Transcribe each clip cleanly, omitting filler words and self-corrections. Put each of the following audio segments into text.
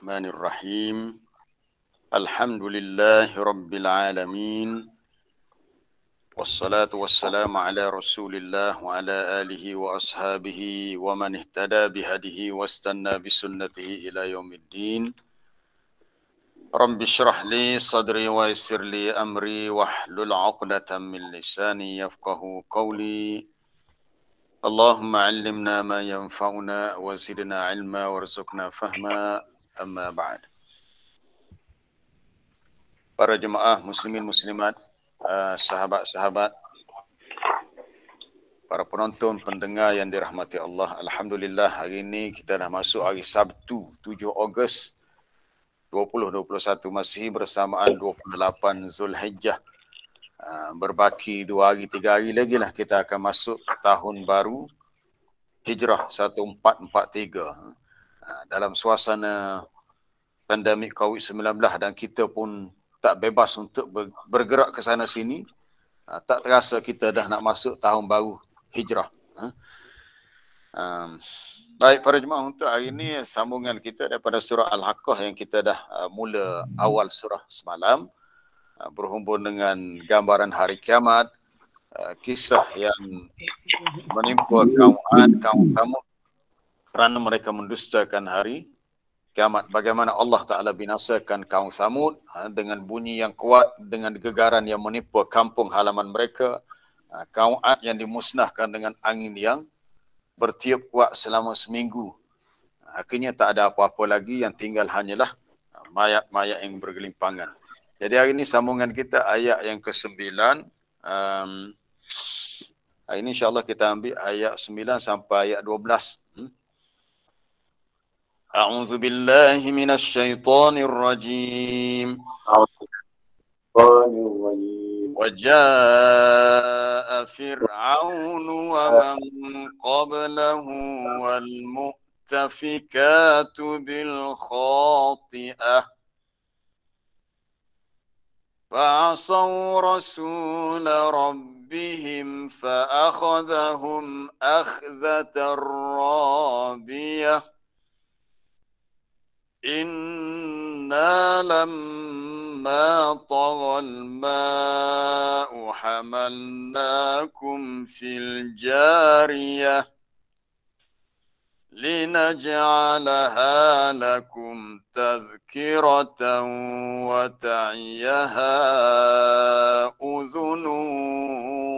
Bismillahirrahmanirrahim. Alhamdulillahi Rabbil Alamin. Wassalatu wassalamu ala Rasulillah wa ala alihi wa ashabihi wa man ihtada bihadihi wastanna bisunnatihi ila yaumiddin. Rabbi shrah li sadri wa yassir li amri wahlul 'uqdatam min lisani yafqahu qawli. Allahumma 'allimna ma yanfa'una wa zidna 'ilma warzuqna fahma. Amma ba'd. Para jemaah muslimin muslimat, sahabat-sahabat, para penonton pendengar yang dirahmati Allah. Alhamdulillah, hari ini kita dah masuk hari Sabtu 7 Ogos 2021 Masihi bersamaan 28 Zulhijjah. Berbaki 2 hari 3 hari lagi lah kita akan masuk tahun baru Hijrah 1443. Dalam suasana pandemik COVID-19 dan kita pun tak bebas untuk bergerak ke sana sini, tak terasa kita dah nak masuk tahun baru Hijrah. Baik para jemaah, untuk hari ini sambungan kita daripada surah Al-Haqqah yang kita dah mula awal surah semalam, berhubung dengan gambaran hari kiamat, kisah yang menimpa kaum Ad, kaum Samud kerana mereka mendustakan hari kiamat. Bagaimana Allah Ta'ala binasakan kaum Samud dengan bunyi yang kuat, dengan gegaran yang menimpa kampung halaman mereka. Kaum Ad yang dimusnahkan dengan angin yang bertiup kuat selama seminggu. Akhirnya tak ada apa-apa lagi, yang tinggal hanyalah mayat-mayat yang bergelimpangan. Jadi hari ini sambungan kita ayat yang ke-9. Hari ini insyaAllah kita ambil ayat 9 sampai ayat 12. أعوذ بالله من الشيطان الرجيم وجاء فرعون ومن قبله والمؤتفكات بالخاطئة فعصوا رسول ربهم فأخذهم أخذة رابية إنا لما طغى الماء حملناكم في الجارية لنجعلها لكم تذكرة وتعيها أذن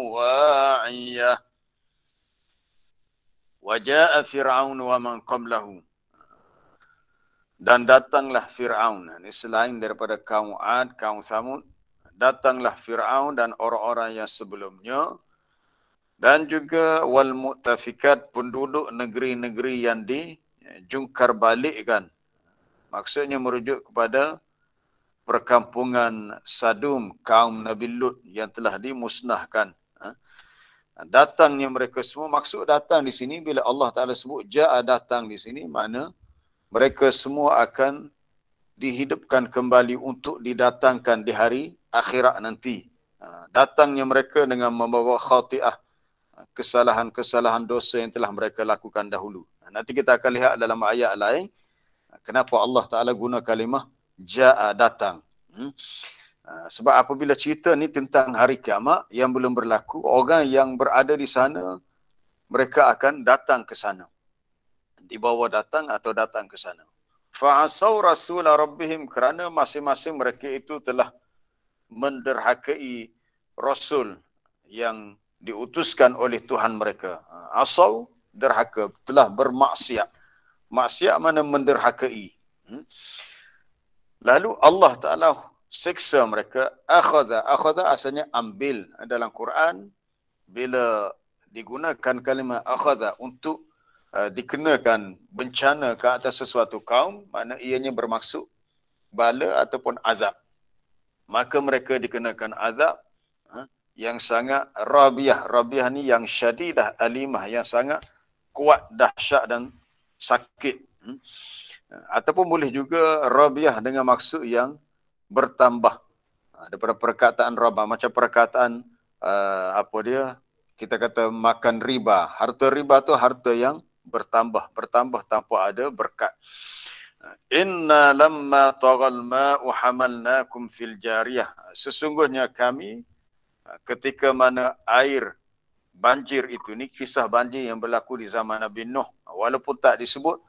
واعية وجاء فرعون ومن قبله. Dan datanglah Fir'aun. Ini selain daripada kaum Ad, kaum Samud, datanglah Fir'aun dan orang-orang yang sebelumnya, dan juga wal mu'tafikat, penduduk negeri-negeri yang dijungkar balikkan. Maksudnya merujuk kepada perkampungan Sadum, kaum Nabi Lut yang telah dimusnahkan. Datangnya mereka semua, maksud datang di sini bila Allah Ta'ala sebut ja'a, datang di sini makna mereka semua akan dihidupkan kembali untuk didatangkan di hari akhirat nanti. Datangnya mereka dengan membawa khati'ah, kesalahan-kesalahan dosa yang telah mereka lakukan dahulu. Nanti kita akan lihat dalam ayat lain kenapa Allah Ta'ala guna kalimah ja'a, datang. Sebab apabila cerita ni tentang hari kiamat yang belum berlaku, orang yang berada di sana, mereka akan datang ke sana. Dibawa datang atau datang ke sana. Fa'asau rasula rabbihim, kerana masing-masing mereka itu telah menderhakai Rasul yang diutuskan oleh Tuhan mereka. Asau, derhaka, telah bermaksiat. Maksiat mana menderhakai. Lalu Allah Ta'ala seksa mereka. Akhadha asalnya ambil. Dalam Quran, bila digunakan kalimah akhadha untuk dikenakan bencana ke atas sesuatu kaum, makna ianya bermaksud bala ataupun azab. Maka mereka dikenakan azab yang sangat rabiyah. Rabiyah ni yang syadidah alimah, yang sangat kuat, dahsyat dan sakit. Ataupun boleh juga rabiyah dengan maksud yang bertambah. Daripada perkataan rabah, macam perkataan kita kata makan riba. Harta riba tu harta yang bertambah tanpa ada berkat. Inna lamma taghal ma'u hamalnakum fil jariyah. Sesungguhnya kami ketika mana air banjir itu, ni kisah banjir yang berlaku di zaman Nabi Nuh. Walaupun tak disebut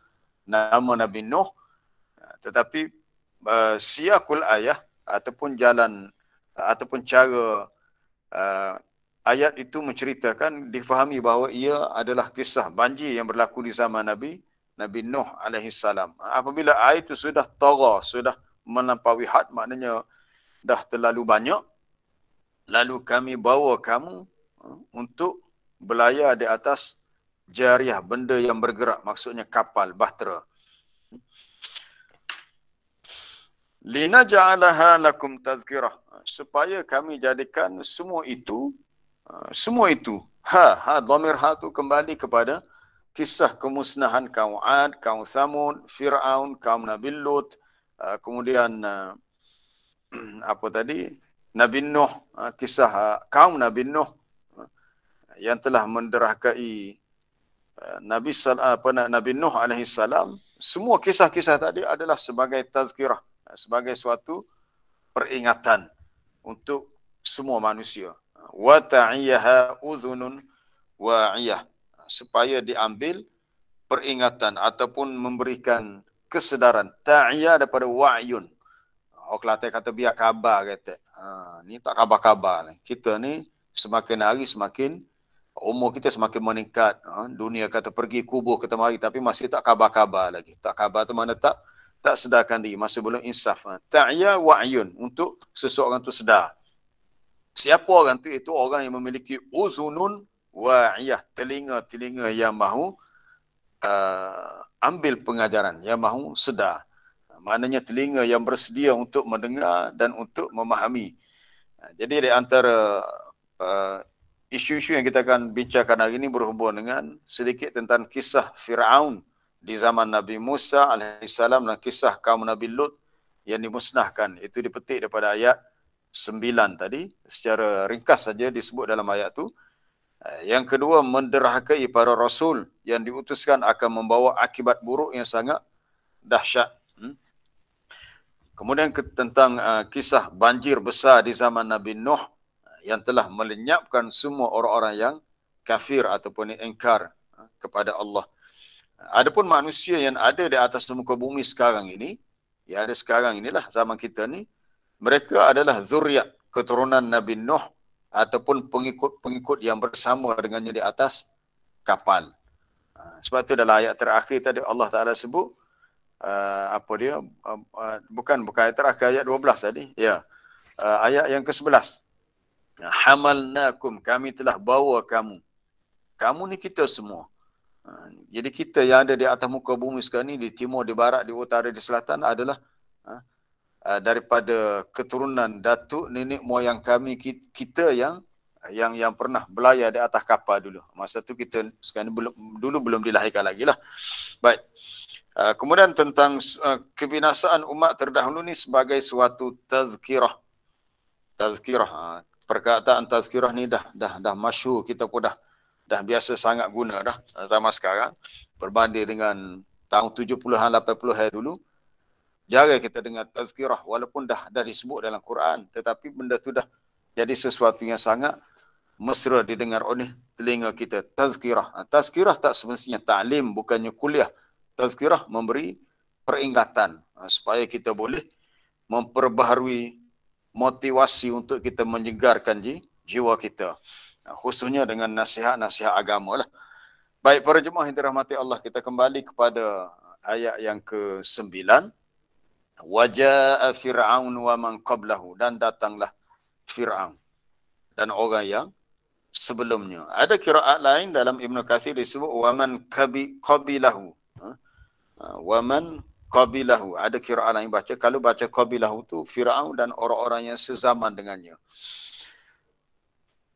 nama Nabi Nuh, tetapi siyakul ayah ataupun jalan ataupun cara ayat itu menceritakan, difahami bahawa ia adalah kisah banjir yang berlaku di zaman Nabi Nuh alaihi salam. Apabila air itu sudah tagha, sudah melampaui had, maknanya dah terlalu banyak, lalu kami bawa kamu untuk berlayar di atas jariyah, benda yang bergerak, maksudnya kapal, bahtera. Linaj'alaha lakum tazkirah, supaya kami jadikan semua itu dhamir ha tu kembali kepada kisah kemusnahan kaum Ad, kaum Samud, Fir'aun, kaum Nabi Lut, kemudian apa tadi, Nabi Nuh, kisah kaum Nabi Nuh yang telah menderhakai Nabi Nuh alaihi salam. Semua kisah-kisah tadi adalah sebagai tazkirah, sebagai suatu peringatan untuk semua manusia. Wa ta'iyaha udhunun wa'iyah, supaya diambil peringatan ataupun memberikan kesedaran. Ta'iyah daripada wa'yun. Orang Kelantan kata biar khabar kata. Ni tak khabar-khabar. Kita ni semakin hari semakin umur kita semakin meningkat. Dunia kata pergi kubur kita mari, tapi masih tak khabar-khabar lagi. Tak khabar tu mana tak sedarkan diri, masih belum insaf. Ta'iyah wa'yun, untuk seseorang tu sedar. Siapa orang tu? Itu orang yang memiliki uzunun wa'iyah, telinga-telinga yang mahu ambil pengajaran, yang mahu sedar. Maknanya telinga yang bersedia untuk mendengar dan untuk memahami. Jadi di antara isu-isu yang kita akan bincangkan hari ini berhubung dengan sedikit tentang kisah Fir'aun di zaman Nabi Musa alaihissalam dan kisah kaum Nabi Lut yang dimusnahkan. Itu dipetik daripada ayat 9 tadi, secara ringkas saja disebut dalam ayat tu. Yang kedua, menderhakai para rasul yang diutuskan akan membawa akibat buruk yang sangat dahsyat. Kemudian tentang kisah banjir besar di zaman Nabi Nuh yang telah melenyapkan semua orang-orang yang kafir ataupun ingkar kepada Allah. Adapun manusia yang ada di atas muka bumi sekarang ini, yang ada sekarang inilah zaman kita ni, mereka adalah zuriat keturunan Nabi Nuh ataupun pengikut-pengikut yang bersama dengannya di atas kapal. Sebab tu dalam ayat terakhir tadi Allah Ta'ala sebut, bukan ayat terakhir, ayat 12 tadi. Ya, ayat yang ke-11. Hamalnakum, kami telah bawa kamu. Kamu ni kita semua. Jadi kita yang ada di atas muka bumi sekarang ni, di timur, di barat, di utara, di selatan adalah daripada keturunan datuk nenek moyang kami, kita yang pernah berlayar di atas kapal dulu. Masa tu kita sekarang belum dilahirkan lagi lah. Baik. Kemudian tentang kebinasaan umat terdahulu ni sebagai suatu tazkirah. Perkataan tazkirah ni dah masyhur, kita pun dah biasa sangat guna dah zaman sekarang. Berbanding dengan tahun 70-an 80-an dulu, jarang kita dengar tazkirah, walaupun dah disebut dalam Quran, tetapi benda tu dah jadi sesuatu yang sangat mesra didengar oleh telinga kita. Tazkirah tak semestinya ta'lim, bukannya kuliah. Tazkirah memberi peringatan supaya kita boleh memperbaharui motivasi untuk kita menyegarkan jiwa kita, khususnya dengan nasihat-nasihat agama lah. Baik para jemaah yang dirahmati Allah, kita kembali kepada ayat yang ke-9. Waja'a Fir'aun wa man qablahu, dan datanglah Fir'aun dan orang yang sebelumnya. Ada qiraat lain dalam Ibn Katsir disebut wa man qabilahu. Wa man qabilahu. Ada qiraat lain baca, kalau baca qabilahu tu Fir'aun dan orang-orang yang sezaman dengannya.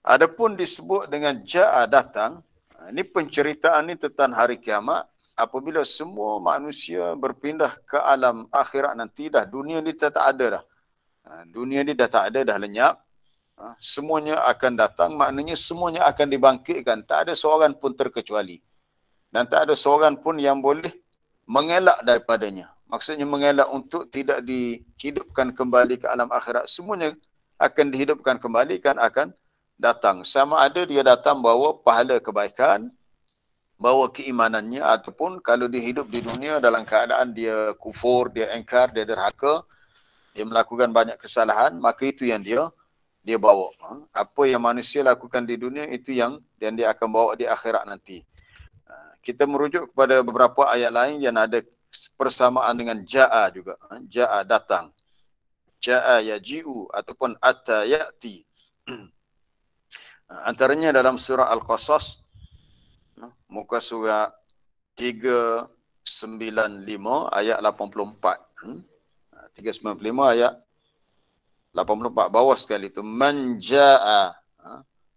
Adapun disebut dengan ja'a, datang, ini penceritaan ni tentang hari kiamat. Apabila semua manusia berpindah ke alam akhirat nanti, dah dunia ni dah tak ada dah. Dunia ni dah tak ada, dah lenyap. Semuanya akan datang, maknanya semuanya akan dibangkitkan. Tak ada seorang pun terkecuali. Dan tak ada seorang pun yang boleh mengelak daripadanya. Maksudnya mengelak untuk tidak dihidupkan kembali ke alam akhirat. Semuanya akan dihidupkan kembali, kan akan datang. Sama ada dia datang bawa pahala kebaikan, bawa keimanannya, ataupun kalau dia hidup di dunia dalam keadaan dia kufur, dia engkar, dia derhaka, dia melakukan banyak kesalahan, maka itu yang dia bawa. Apa yang manusia lakukan di dunia, itu yang dia akan bawa di akhirat nanti. Kita merujuk kepada beberapa ayat lain yang ada persamaan dengan ja'a juga. Ja'a datang. Ja'a yaji'u ataupun atta ya'ti. Antaranya dalam surah Al-Qasas, muka surah 395 ayat 84. 395 ayat 84 bawah sekali itu. Manja'a.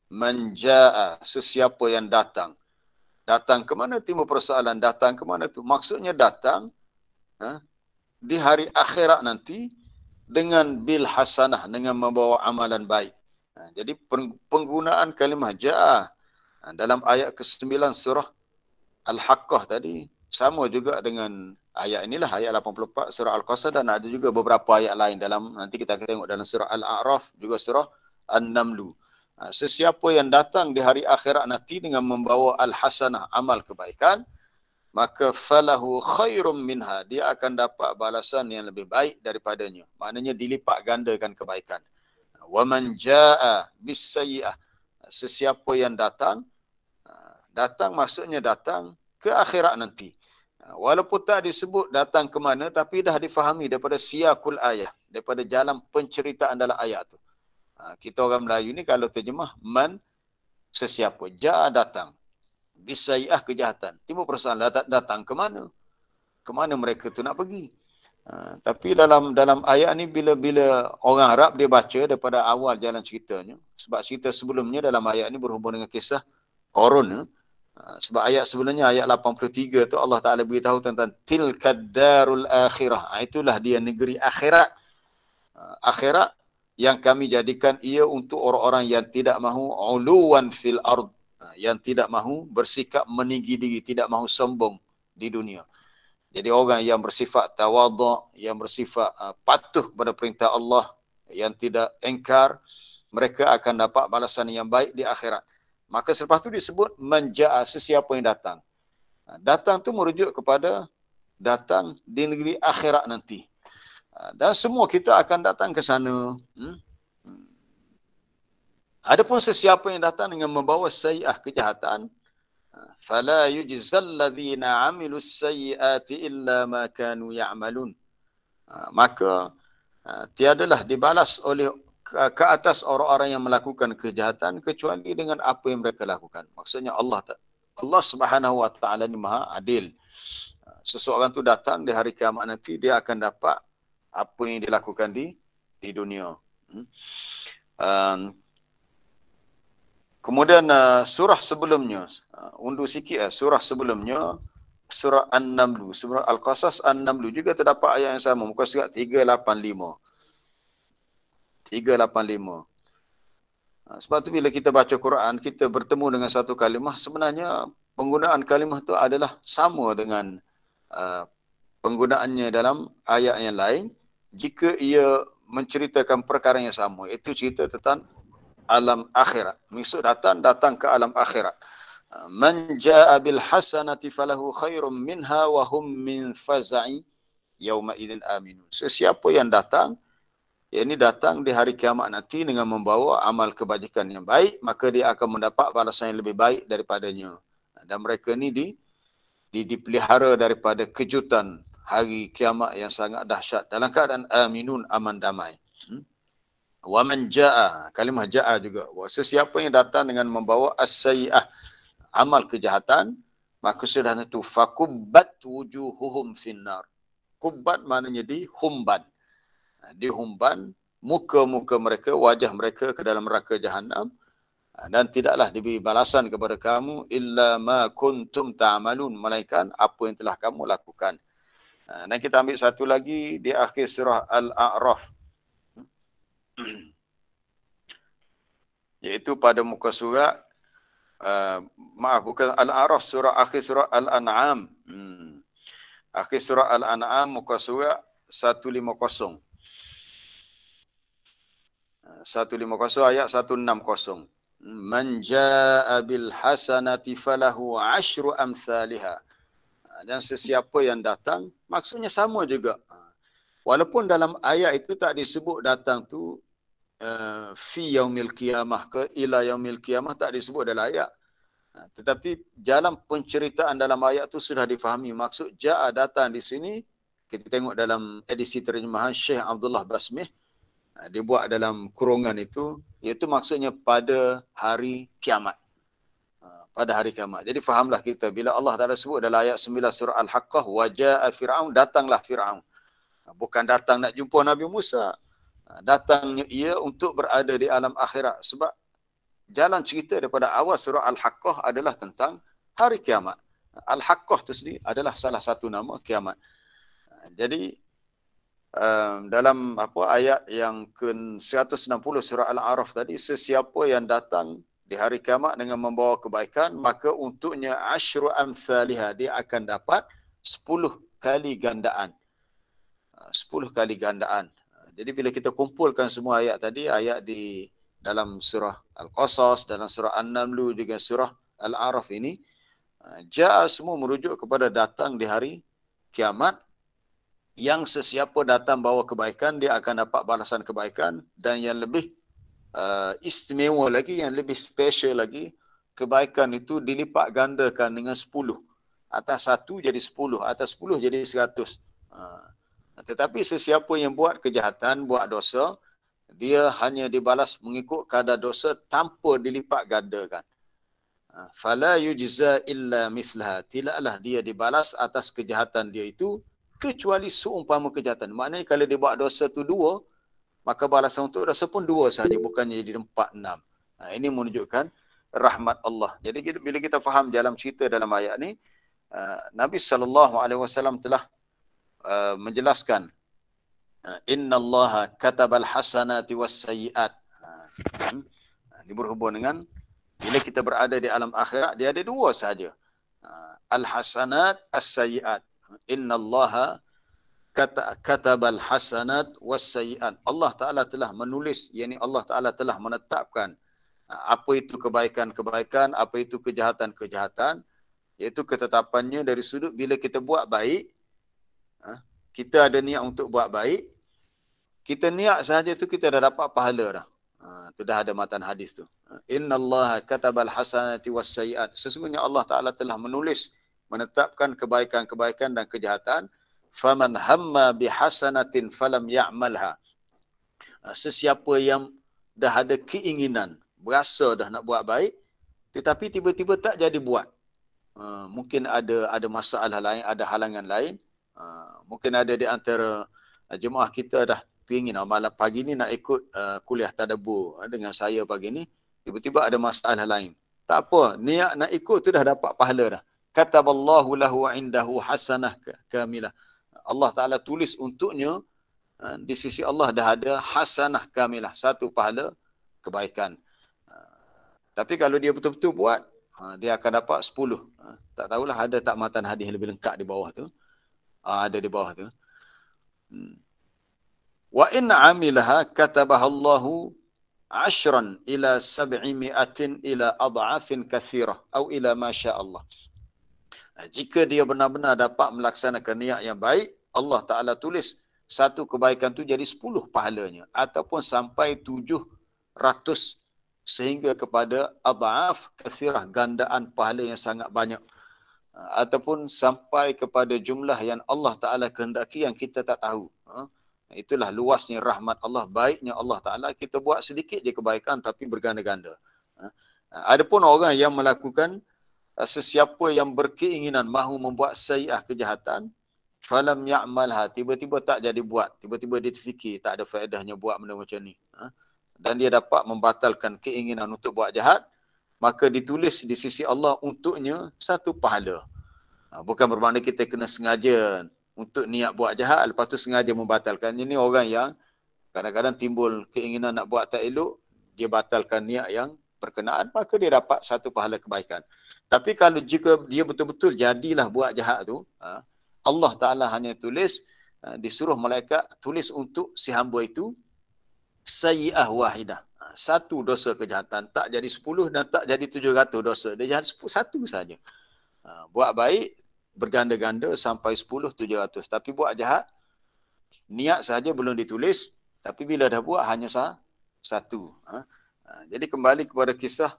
Manja'a, sesiapa yang datang. Datang ke mana? Timbul persoalan, datang ke mana tu? Maksudnya datang di hari akhirat nanti dengan bil hasanah, dengan membawa amalan baik. Jadi penggunaan kalimah ja'a dalam ayat ke-9 surah Al-Haqqah tadi sama juga dengan ayat inilah, ayat 84 surah Al-Qasas, dan ada juga beberapa ayat lain dalam, nanti kita akan tengok dalam surah Al-A'raf, juga surah An-Namlu. Sesiapa yang datang di hari akhirat nanti dengan membawa al-hasanah, amal kebaikan, maka falahu khairum minha, dia akan dapat balasan yang lebih baik daripadanya. Maknanya dilipat gandakan kebaikan. Wa man jaa bis-sayyi'ah, sesiapa yang datang maksudnya datang ke akhirat nanti. Walaupun tak disebut datang ke mana, tapi dah difahami daripada siyakul ayat, daripada jalan penceritaan dalam ayat tu. Kita orang Melayu ni kalau terjemah man, sesiapa, jaa datang, bisayah kejahatan. Timbul persoalan, datang ke mana? Ke mana mereka tu nak pergi? Tapi dalam ayat ni bila orang Arab dia baca daripada awal jalan ceritanya, sebab cerita sebelumnya dalam ayat ni berhubung dengan kisah Qarun. Sebab ayat sebelumnya, ayat 83 tu Allah Ta'ala beritahu tentang tilkad darul akhirah. Itulah dia negeri akhirat. Akhirat yang kami jadikan ia untuk orang-orang yang tidak mahu uluwan fil ard, yang tidak mahu bersikap meninggi diri, tidak mahu sombong di dunia. Jadi orang yang bersifat tawadhu', yang bersifat patuh kepada perintah Allah, yang tidak engkar, mereka akan dapat balasan yang baik di akhirat. Maka selepas itu disebut manja'a, sesiapa yang datang. Datang tu merujuk kepada datang di negeri akhirat nanti. Dan semua kita akan datang ke sana. Adapun sesiapa yang datang dengan membawa sayyi'ah, kejahatan, fala yujzal ladzina 'amilus sayyi'ati illa ma kanu ya'malun. Maka tiadalah dibalas oleh ke atas orang-orang yang melakukan kejahatan kecuali dengan apa yang mereka lakukan. Maksudnya Allah Subhanahu wa taala ni Maha Adil. Seseorang tu datang di hari kiamat nanti, dia akan dapat apa yang dilakukan di dunia. Kemudian surah sebelumnya, undur sikit surah sebelumnya, surah An-Namlu, surah Al-Qasas An-Namlu juga terdapat ayat yang sama, muka surat 385. 385. Sebab tu bila kita baca Quran, kita bertemu dengan satu kalimah, sebenarnya penggunaan kalimah tu adalah sama dengan penggunaannya dalam ayat yang lain, jika ia menceritakan perkara yang sama, itu cerita tentang alam akhirat. Maksud datang ke alam akhirat. Man jaa bil hasanati falahu khairum minha wa hum min faza'i yauma idzin aminun. Sesiapa yang datang, yakni datang di hari kiamat nanti dengan membawa amal kebajikan yang baik, maka dia akan mendapat balasan yang lebih baik daripadanya. Dan mereka ni dipelihara daripada kejutan hari kiamat yang sangat dahsyat dalam keadaan aminun, aman damai. Wa man jaa, kalimah jaa juga, sesiapa yang datang dengan membawa as-sayyi'ah, amal kejahatan, maka sudah itu fakubbat wujuhuhum finnar. Kubbat maknanya dihumban. Dihumban muka-muka mereka, wajah mereka ke dalam neraka jahanam, dan tidaklah diberi balasan kepada kamu illa ma kuntum ta'malun, melainkan apa yang telah kamu lakukan. Dan kita ambil satu lagi di akhir surah Al-A'raf, iaitu pada muka surat bukan Al-A'raf, surah akhir surah Al-An'am. Akhir surah Al-An'am muka surat 150. 150 ayat 160. Man jaa bil hasanati falahu asyru amsalha. Dan sesiapa yang datang, maksudnya sama juga. Walaupun dalam ayat itu tak disebut datang tu fi yaumil qiyamah ke ila yaumil qiyamah, tak disebut dalam ayat. Tetapi dalam penceritaan dalam ayat tu sudah difahami maksud jaa datang di sini. Kita tengok dalam edisi terjemahan Syekh Abdullah Basmih, dia buat dalam kurungan itu, iaitu maksudnya pada hari kiamat. Pada hari kiamat. Jadi fahamlah kita bila Allah Taala sebut dalam ayat 9 surah Al-Haqqah, wa jaa Fir'aun, datanglah Fir'aun. Bukan datang nak jumpa Nabi Musa. Datangnya ia untuk berada di alam akhirat. Sebab jalan cerita daripada awal surah Al-Haqqah adalah tentang hari kiamat. Al-Haqqah itu sendiri adalah salah satu nama kiamat. Jadi dalam ayat yang ke-160 surah Al-A'raf tadi, sesiapa yang datang di hari kiamat dengan membawa kebaikan, maka untuknya asyru amsalha, dia akan dapat 10 kali gandaan. 10 kali gandaan. Jadi bila kita kumpulkan semua ayat tadi, ayat di dalam surah Al-Qasas, dalam surah An-Naml, juga surah Al-A'raf ini, jaa semua merujuk kepada datang di hari kiamat, yang sesiapa datang bawa kebaikan, dia akan dapat balasan kebaikan, dan yang lebih istimewa lagi, yang lebih special lagi, kebaikan itu dilipat gandakan dengan 10. Atas 1 jadi 10, atas 10 jadi 100. Tetapi sesiapa yang buat kejahatan, buat dosa, dia hanya dibalas mengikut kadar dosa tanpa dilipat gandakan. Fala yujza illa mislaha, tidaklah dia dibalas atas kejahatan dia itu kecuali seumpama kejahatan. Maknanya kalau dia buat dosa tu 2, maka balasan untuk dosa pun 2 sahaja, bukannya jadi 4, 6. Ini menunjukkan rahmat Allah. Jadi bila kita faham dalam cerita dalam ayat ni, Nabi SAW telah menjelaskan, Inna Allaha katabal hasanati was sayyiat. Ini berhubung dengan bila kita berada di alam akhirat, dia ada 2 sahaja. Al-hasanat, as-sayyiat. Inna Allaha katabal hasanat was sayyiat. Allah Ta'ala telah menulis, yakni Allah Ta'ala telah menetapkan apa itu kebaikan-kebaikan, apa itu kejahatan-kejahatan, iaitu ketetapannya dari sudut bila kita buat baik, kita ada niat untuk buat baik, kita niat sahaja tu kita dah dapat pahala dah. Itu dah ada matan hadis tu. Inna Allaha katabal hasanati was sayyiat. Sesungguhnya Allah Ta'ala telah menulis, menetapkan kebaikan-kebaikan dan kejahatan. Faman hamma bihasanatin falam ya'malha. Sesiapa yang dah ada keinginan, berasa dah nak buat baik, tetapi tiba-tiba tak jadi buat. Mungkin ada masalah lain, ada halangan lain. Mungkin ada di antara jemaah kita dah teringin malam pagi ni nak ikut kuliah tadabbur dengan saya pagi ni, tiba-tiba ada masalah lain. Tak apa, niat nak ikut tu dah dapat pahala dah. Kataballahu lahu indahu hasanah kamilah. Allah Ta'ala tulis untuknya, di sisi Allah dah ada hasanah kamilah, 1 pahala kebaikan. Tapi kalau dia betul-betul buat, dia akan dapat 10. Tak tahulah ada tak matan hadis lebih lengkap di bawah tu. Ada di bawah tu. Wa in amilaha katabaha Allahu 'ashran ila 700 ila ad'afin kathirah atau ila ma sya Allah. Jika dia benar-benar dapat melaksanakan niat yang baik, Allah Ta'ala tulis 1 kebaikan tu jadi 10 pahalanya. Ataupun sampai 700 sehingga kepada adhaf kathirah, gandaan pahala yang sangat banyak. Ataupun sampai kepada jumlah yang Allah Ta'ala kehendaki yang kita tak tahu. Itulah luasnya rahmat Allah, baiknya Allah Ta'ala. Kita buat sedikit je kebaikan tapi berganda-ganda. Adapun orang yang melakukan, sesiapa yang berkeinginan mahu membuat sayyi'ah kejahatan, falam ya'malha, tiba-tiba tak jadi buat, tiba-tiba dia terfikir tak ada faedahnya buat benda macam ni, dan dia dapat membatalkan keinginan untuk buat jahat, maka ditulis di sisi Allah untuknya 1 pahala. Bukan bermakna kita kena sengaja untuk niat buat jahat, lepas tu sengaja membatalkan. Ini orang yang kadang-kadang timbul keinginan nak buat tak elok, dia batalkan niat yang berkenaan, maka dia dapat 1 pahala kebaikan. Tapi kalau jika dia betul-betul jadilah buat jahat tu, Allah Ta'ala hanya tulis, disuruh malaikat tulis untuk si hamba itu sayyi'ah wahidah. Satu dosa kejahatan. Tak jadi 10 dan tak jadi 700 dosa. Dia jadi satu saja. Buat baik berganda-ganda sampai 10, 700. Tapi buat jahat, niat saja belum ditulis. Tapi bila dah buat hanya satu. Jadi kembali kepada kisah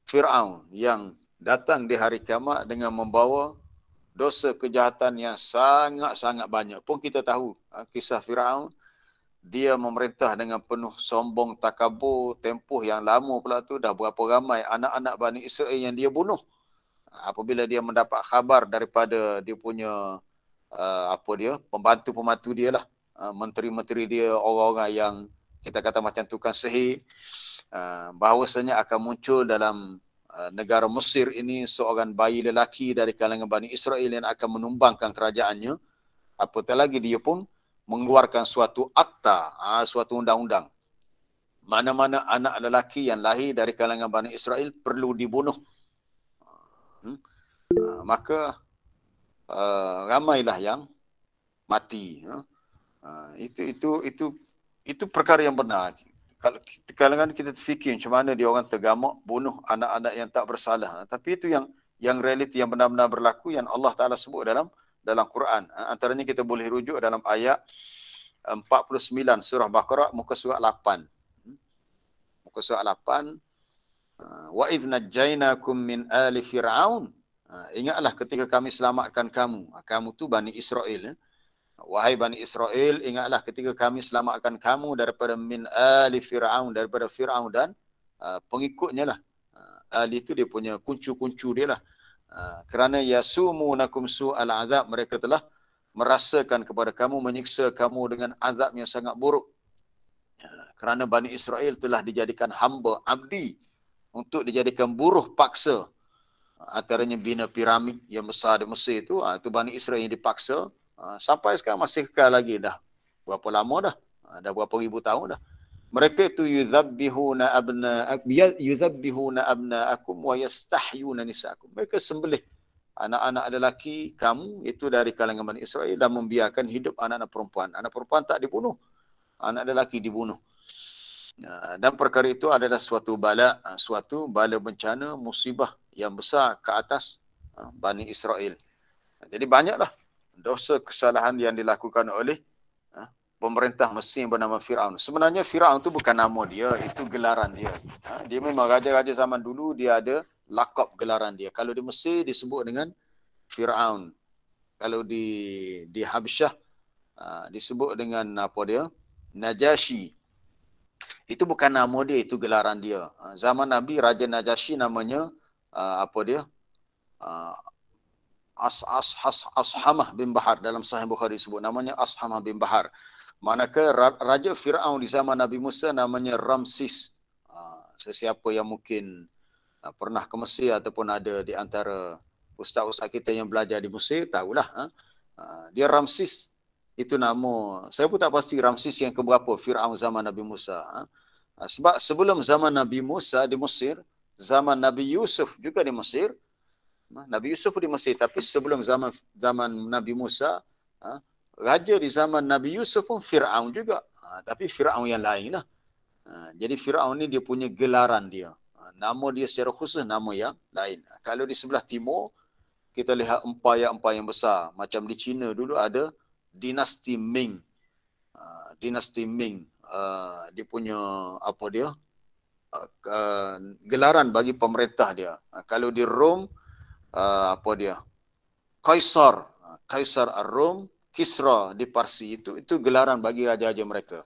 Fir'aun yang datang di hari kiamat dengan membawa dosa kejahatan yang sangat-sangat banyak. Pun kita tahu kisah Fir'aun, dia memerintah dengan penuh sombong, takabur, tempoh yang lama pula tu, dah berapa ramai anak-anak Bani Israel yang dia bunuh. Apabila dia mendapat khabar daripada dia punya pembantu-pembantu dia lah, menteri-menteri dia, orang-orang yang kita kata macam tukang sihir, bahawasanya akan muncul dalam negara Mesir ini seorang bayi lelaki dari kalangan Bani Israel yang akan menumbangkan kerajaannya. Apatah lagi dia pun mengeluarkan suatu akta, suatu undang-undang. Mana-mana anak lelaki yang lahir dari kalangan Bani Israel perlu dibunuh. Maka ramailah yang mati. Itu perkara yang benar. Kalau kalangan kita fikir macam mana dia orang tergamak bunuh anak-anak yang tak bersalah. Tapi itu yang realiti yang benar-benar berlaku yang Allah Ta'ala sebut dalam Quran. Antaranya kita boleh rujuk dalam ayat 49 surah Baqarah muka surat 8. Muka surat 8. Wa idh najjaynakum min ali fir'aun. Ingatlah ketika kami selamatkan kamu. Kamu tu Bani Israel. Wahai Bani Israel, ingatlah ketika kami selamatkan kamu daripada min ali fir'aun, daripada Fir'aun dan pengikutnya lah. Ali itu dia punya kuncu-kuncu dia lah. Kerana yasumunakum su'al azab, mereka telah merasakan kepada kamu, menyiksa kamu dengan azab yang sangat buruk. Kerana Bani Israel telah dijadikan hamba, abdi, untuk dijadikan buruh paksa. Antaranya bina piramid yang besar di Mesir itu Bani Israel yang dipaksa. Sampai sekarang masih kekal lagi dah. Berapa lama dah? Dah berapa ribu tahun dah. Mereka itu yuzabbihuna abna'akum wa yastahyuna nisa'akum. Mereka sembelih anak-anak lelaki kamu itu dari kalangan Bani Israel dan membiarkan hidup anak-anak perempuan. Anak perempuan tak dibunuh. Anak lelaki dibunuh. Dan perkara itu adalah suatu bala bencana, musibah yang besar ke atas Bani Israel. Jadi banyaklah dosa kesalahan yang dilakukan oleh pemerintah Mesir bernama Fir'aun. Sebenarnya Fir'aun itu bukan nama dia, itu gelaran dia. Dia memang raja-raja zaman dulu, dia ada lakab gelaran dia. Kalau di Mesir disebut dengan Fir'aun. Kalau di Habsyah disebut dengan Najashi. Itu bukan nama dia, itu gelaran dia. Zaman Nabi, Raja Najashi namanya Ashamah bin Bahar. Dalam Sahih Bukhari disebut namanya Ashamah bin Bahar. Manakala Raja Fir'aun di zaman Nabi Musa namanya Ramsis. Sesiapa yang mungkin pernah ke Mesir ataupun ada di antara ustaz-ustaz kita yang belajar di Mesir, tahulah. Dia Ramsis. Itu nama, saya pun tak pasti Ramsis yang keberapa Fir'aun zaman Nabi Musa. Sebab sebelum zaman Nabi Musa di Mesir, zaman Nabi Yusuf juga di Mesir. Nabi Yusuf di Mesir, tapi sebelum zaman Nabi Musa, raja di zaman Nabi Yusuf pun Fir'aun juga. Tapi Fir'aun yang lain lah. Jadi Fir'aun ni dia punya gelaran dia. Nama dia secara khusus nama yang lain. Kalau di sebelah timur, kita lihat empayar-empayar yang besar. Macam di China dulu ada dinasti Ming. Dinasti Ming. Dia punya gelaran bagi pemerintah dia. Kalau di Rom, Kaisar Ar-Rom, Kisra di Parsi, itu gelaran bagi raja-raja mereka.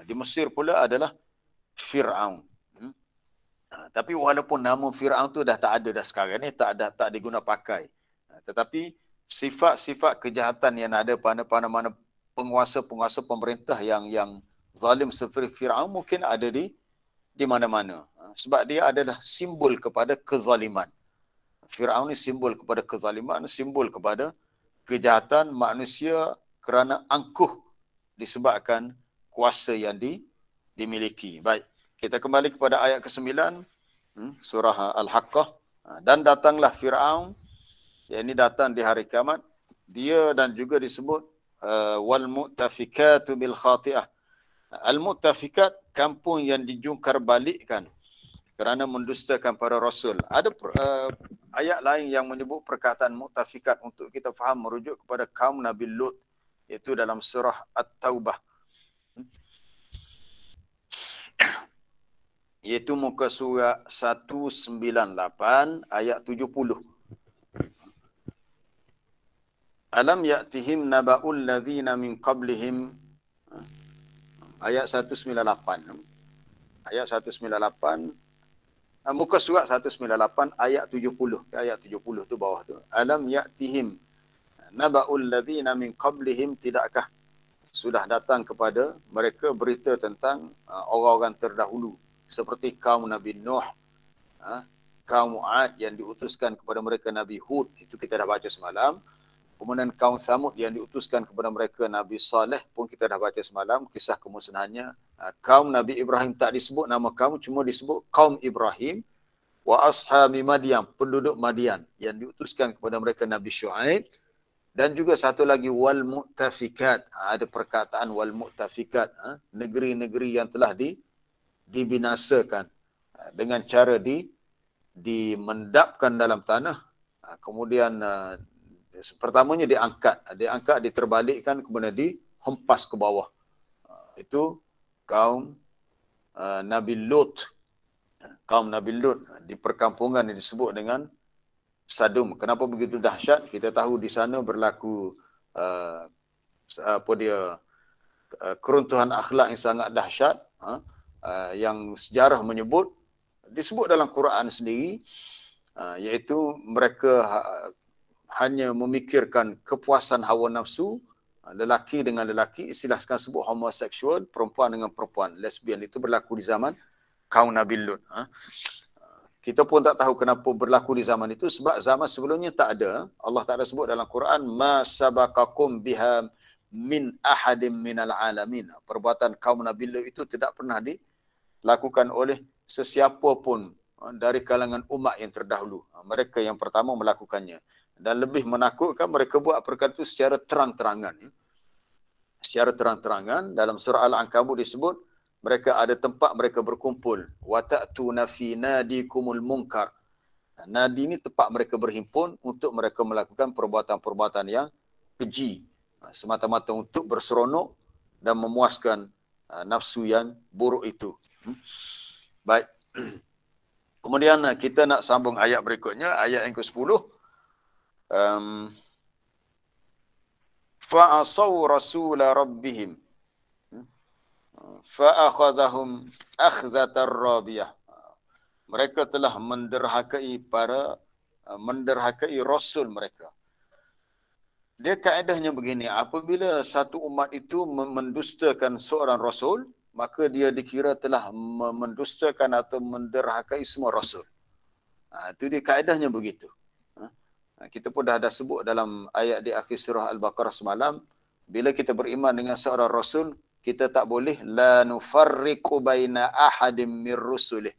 Di Mesir pula adalah Fir'aun. Tapi walaupun nama Fir'aun tu dah tak ada dah sekarang ni, tak diguna pakai. Tetapi sifat-sifat kejahatan yang ada pada mana-mana penguasa-penguasa pemerintah yang zalim seperti Fir'aun mungkin ada di mana-mana. Sebab dia adalah simbol kepada kezaliman. Fir'aun ni simbol kepada kezaliman, simbol kepada kejahatan manusia kerana angkuh disebabkan kuasa yang dimiliki. Baik, kita kembali kepada ayat ke-9 surah Al-Haqqah. Dan datanglah Fir'aun, yang ini datang di hari kiamat, dia dan juga disebut wal mu'tafikatu bil khati'ah. Al-mu'tafikat, kampung yang dijungkar balikkan kerana mendustakan para rasul. Ada ayat lain yang menyebut perkataan mu'tafikat untuk kita faham merujuk kepada kaum Nabi Lut, iaitu dalam surah At-Taubah. Iaitu muka surah 198 ayat 70. Alam ya'tihim naba'ul ladzina min qablihim, ayat 198. Ayat 198, muka surat 198 ayat 70. Ayat 70 tu bawah tu. Alam ya'tihim naba'ul ladzina min qablihim, tidakkah sudah datang kepada mereka berita tentang orang-orang terdahulu seperti kaum Nabi Nuh, kaum Ad yang diutuskan kepada mereka Nabi Hud, itu kita dah baca semalam. Kemudian kaum Samud yang diutuskan kepada mereka Nabi Saleh pun kita dah baca semalam kisah kemusnahannya. Kaum Nabi Ibrahim tak disebut nama kaum, cuma disebut kaum Ibrahim. Wa ashabi Madian, penduduk Madian yang diutuskan kepada mereka Nabi Syuaib. Dan juga satu lagi wal mu'tafikat. Ada perkataan wal mu'tafikat, negeri-negeri yang telah dibinasakan dengan cara dimendapkan dalam tanah. Kemudian pertamanya diangkat, diterbalikkan, kemudian dihempas ke bawah. Itu kaum Nabi Lut. Kaum Nabi Lut di perkampungan yang disebut dengan Sadum. Kenapa begitu dahsyat? Kita tahu di sana berlaku keruntuhan akhlak yang sangat dahsyat, yang sejarah menyebut, disebut dalam Quran sendiri, iaitu mereka hanya memikirkan kepuasan hawa nafsu, lelaki dengan lelaki, istilahkan sebut homoseksual, perempuan dengan perempuan, lesbian. Itu berlaku di zaman kaum Nabi Lut. Kita pun tak tahu kenapa berlaku di zaman itu, sebab zaman sebelumnya tak ada. Allah Ta'ala sebut dalam Quran, ma sabaqakum biha min ahadim minal alamin. Perbuatan kaum Nabi Lut itu tidak pernah dilakukan oleh sesiapa pun dari kalangan umat yang terdahulu. Mereka yang pertama melakukannya. Dan lebih menakutkan, mereka buat perkara itu secara terang-terangan. Secara terang-terangan, dalam surah Al-Ankabut disebut, mereka ada tempat mereka berkumpul. Wa ta'tuna fi nadikumul munkar. Nadi ini tempat mereka berhimpun untuk mereka melakukan perbuatan-perbuatan yang keji. Semata-mata untuk berseronok dan memuaskan nafsu yang buruk itu. Baik. Kemudian kita nak sambung ayat berikutnya, ayat yang ke-10. Fa'asaw rasula rabbihim fa'akhadhahum akhzatar rabiyah. Mereka telah menderhakai rasul mereka. Dia kaedahnya begini, apabila satu umat itu mendustakan seorang rasul, maka dia dikira telah mendustakan atau menderhakai semua rasul. Itu dia kaedahnya begitu. Kita pun dah sebut dalam ayat di akhir surah Al-Baqarah semalam, bila kita beriman dengan seorang rasul, kita tak boleh la nufarriqu baina ahadim mir rusulih.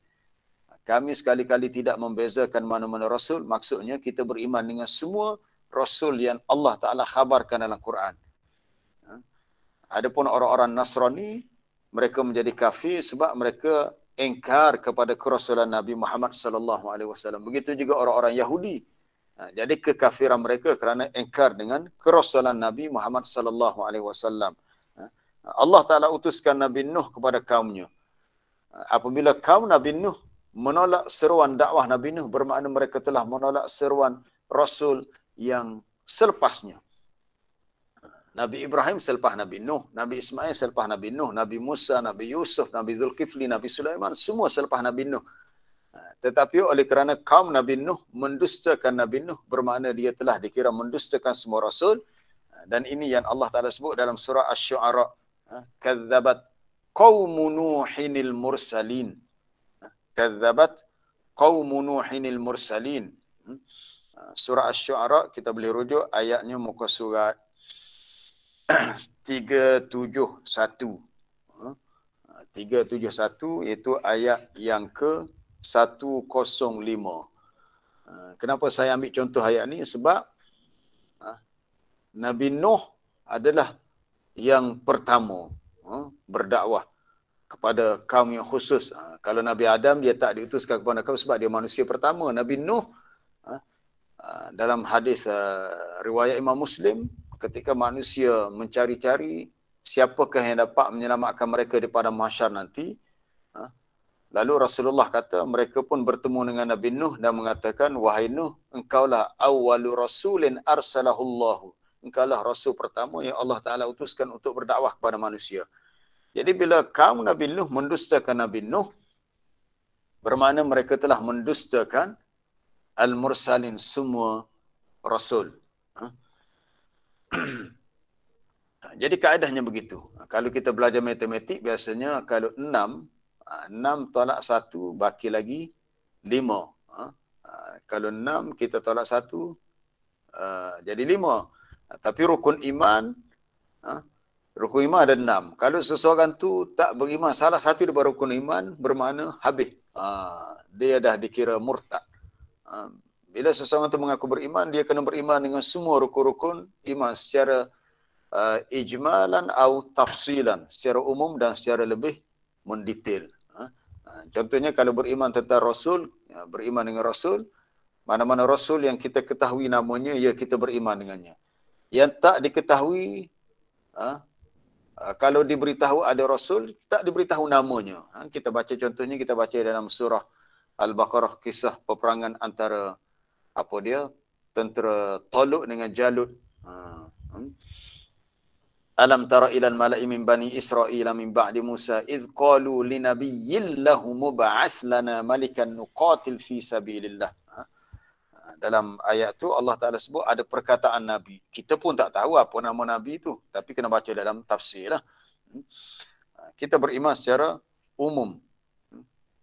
Kami sekali-kali tidak membezakan mana-mana rasul, maksudnya kita beriman dengan semua rasul yang Allah Taala khabarkan dalam Quran. Adapun orang-orang Nasrani, mereka menjadi kafir sebab mereka engkar kepada kerasulan Nabi Muhammad sallallahu alaihi wasallam. Begitu juga orang-orang Yahudi. Jadi kekafiran mereka kerana engkar dengan kerasulan Nabi Muhammad sallallahu alaihi wasallam. Allah Taala utuskan Nabi Nuh kepada kaumnya. Apabila kaum Nabi Nuh menolak seruan dakwah Nabi Nuh, bermakna mereka telah menolak seruan rasul yang selepasnya. Nabi Ibrahim selepas Nabi Nuh, Nabi Ismail selepas Nabi Nuh, Nabi Musa, Nabi Yusuf, Nabi Zulkifli, Nabi Sulaiman, semua selepas Nabi Nuh. Tetapi oleh kerana kaum Nabi Nuh mendustakan Nabi Nuh, bermakna dia telah dikira mendustakan semua rasul. Dan ini yang Allah Ta'ala sebut dalam surah Asy-Syu'ara. Kadzabat qaumu Nuhinil mursalin. Kadzabat qaumu Nuhinil mursalin. Surah Asy-Syu'ara, kita boleh rujuk ayatnya muka surat 371. 371 iaitu ayat yang ke-105. Kenapa saya ambil contoh ayat ni? Sebab Nabi Nuh adalah yang pertama berdakwah kepada kaum yang khusus. Kalau Nabi Adam dia tak diutuskan kepada kaum sebab dia manusia pertama. Nabi Nuh dalam hadis riwayat Imam Muslim, ketika manusia mencari-cari siapakah yang dapat menyelamatkan mereka daripada mahsyar nanti, lalu Rasulullah kata mereka pun bertemu dengan Nabi Nuh dan mengatakan, wahai Nuh, engkaulah awwalu rasulin arsalahullahu. Engkaulah rasul pertama yang Allah Ta'ala utuskan untuk berdakwah kepada manusia. Jadi bila kaum Nabi Nuh mendustakan Nabi Nuh, bermakna mereka telah mendustakan al-mursalin, semua rasul. Jadi kaedahnya begitu. Kalau kita belajar matematik, biasanya kalau 6 tolak 1, baki lagi 5. Kalau 6 kita tolak 1, jadi 5. Tapi rukun iman ada 6. Kalau seseorang tu tak beriman, salah satu daripada rukun iman, bermakna habis. Dia dah dikira murtad. Bila seseorang tu mengaku beriman, dia kena beriman dengan semua rukun-rukun iman secara ijmalan atau tafsilan, secara umum dan secara lebih mendetail. Contohnya kalau beriman tentang Rasul, beriman dengan Rasul, mana-mana Rasul yang kita ketahui namanya, ya kita beriman dengannya. Yang tak diketahui, kalau diberitahu ada Rasul, tak diberitahu namanya. Kita baca contohnya, kita baca dalam surah Al-Baqarah, kisah peperangan antara tentera Talut dengan Jalut. Alam tara ilal mala'i min bani Israil min ba'di Musa idh qalu linabiyyin lahum mub'ats lana malikan nuqatil fi sabilillah. Dalam ayat tu Allah Ta'ala sebut ada perkataan Nabi. Kita pun tak tahu apa nama Nabi tu, tapi kena baca dalam tafsir lah. Kita beriman secara umum.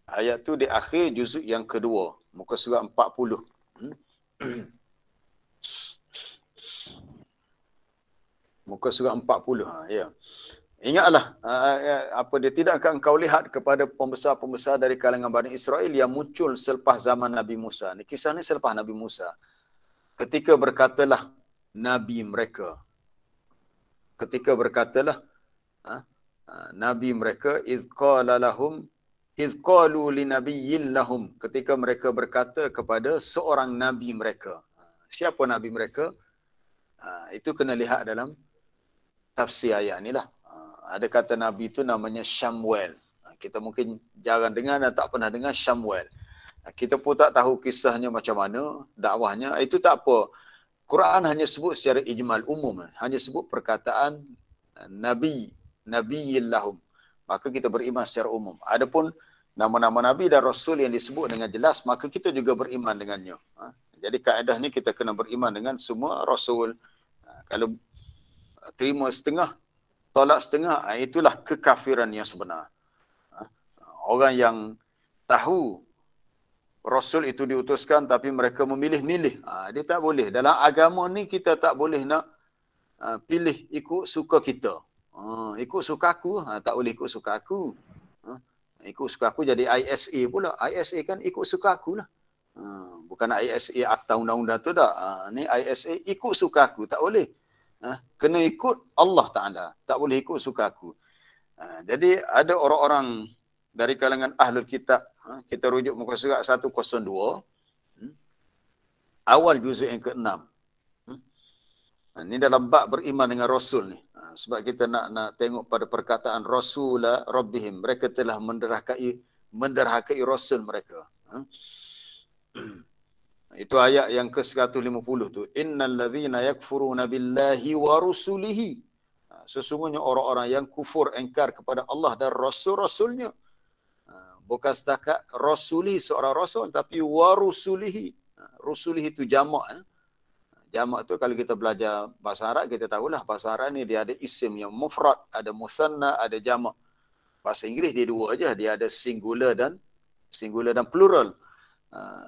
Ayat tu di akhir juzuk yang kedua, muka surat 40. Muka surat 40. Ya. Ingatlah, dia tidakkah engkau lihat kepada pembesar-pembesar dari kalangan Bani Israel yang muncul selepas zaman Nabi Musa. Ini kisah ni selepas Nabi Musa. Ketika berkatalah Nabi mereka. Nabi mereka, iz qalu linabiyyin lahum. Ketika mereka berkata kepada seorang Nabi mereka. Siapa Nabi mereka? Itu kena lihat dalam tafsir ayat ni lah. Ada kata Nabi itu namanya Syamuel. Kita mungkin jarang dengar dan tak pernah dengar Syamuel. Kita pun tak tahu kisahnya macam mana, dakwahnya. Itu tak apa. Quran hanya sebut secara ijmal, umum. Hanya sebut perkataan Nabiyyin lahum. Maka kita beriman secara umum. Adapun nama-nama Nabi dan Rasul yang disebut dengan jelas, maka kita juga beriman dengannya. Jadi kaedah ni kita kena beriman dengan semua Rasul. Kalau terima setengah, tolak setengah, itulah kekafiran yang sebenar. Orang yang tahu Rasul itu diutuskan tapi mereka memilih-milih, dia tak boleh. Dalam agama ni kita tak boleh nak pilih ikut suka kita. Ikut suka aku, tak boleh ikut suka aku. Ikut suka aku jadi ISA pula. ISA kan ikut suka aku lah. Bukan ISA akta undang-undang tu tak. Ni ISA ikut suka aku, tak boleh. Kena ikut Allah Ta'ala, tak boleh ikut suka aku. Jadi ada orang-orang dari kalangan ahlul kitab, kita rujuk muka surat 102, awal juzuk yang ke-6. Ini dalam bab beriman dengan Rasul ni. Sebab kita nak tengok pada perkataan Rasula Rabbihim. Mereka telah menderhakai Rasul mereka. Itu ayat yang ke-150 tu. Innal ladzina yakfuruna billahi wa rusulihi. Sesungguhnya orang-orang yang kufur, engkar kepada Allah dan Rasul-Rasulnya. Bukan setakat Rasulihi, seorang Rasul, tapi wa rusulihi. Rusulihi itu jamak. Jamak tu kalau kita belajar bahasa Arab, kita tahulah bahasa Arab ni dia ada isim yang mufrad, ada musanna, ada jamak. Bahasa Inggeris dia dua aja, dia ada singular dan plural.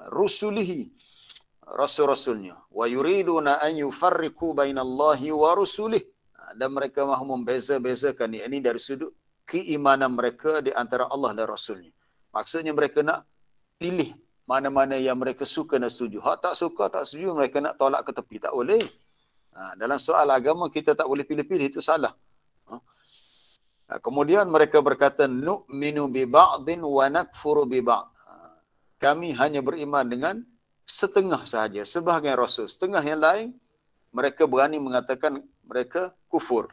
Rusulihi, rasul-rasulnya. Wa yuriduna an yufarriqu bainallahi wa rusulih. Dan mereka mahu membeza-bezakan ini dari sudut keimanan mereka di antara Allah dan Rasulnya. Maksudnya mereka nak pilih mana-mana yang mereka suka dan setuju. Hak tak suka, tak setuju, mereka nak tolak ke tepi. Tak boleh. Dalam soal agama kita tak boleh pilih-pilih, itu salah. Kemudian mereka berkata, nu'minu bi ba'din wa nakfuru bi ba'd. Kami hanya beriman dengan setengah sahaja, sebahagian rasul. Setengah yang lain, mereka berani mengatakan mereka kufur.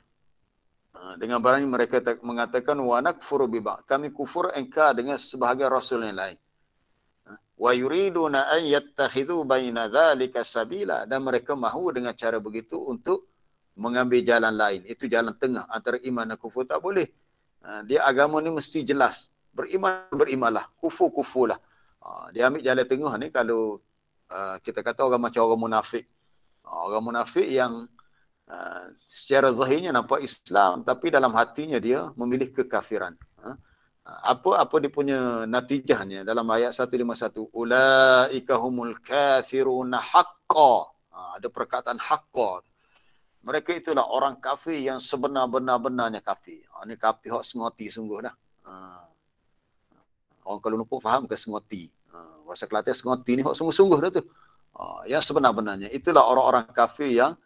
Dengan berani mereka mengatakan, wa nakfuru bi ba'd. Kami kufur engkar dengan sebahagian rasul yang lain. Wa yuriduna an yattakhidhu baina dzalika sabila, dan mereka mahu dengan cara begitu untuk mengambil jalan lain. Itu jalan tengah antara iman dan kufur, tak boleh. Dia agama ni mesti jelas. Beriman, berimanlah. Kufur, kufurlah. Dia ambil jalan tengah ni kalau kita kata orang macam orang munafik. Orang munafik yang secara zahirnya nampak Islam, tapi dalam hatinya dia memilih kekafiran. Apa dia punya natijahnya dalam ayat 151? Ulaika humul kafiruna haqqa. Ada perkataan haqqa. Mereka itulah orang kafir yang sebenar-benarnya kafir. Ini kafir hak sengoti sungguh dah. Orang kalau lupa faham ke sengoti. Bahasa Kelantan sengoti ni hak sungguh-sungguh dah tu. Yang sebenar-benarnya. Itulah orang-orang kafir yang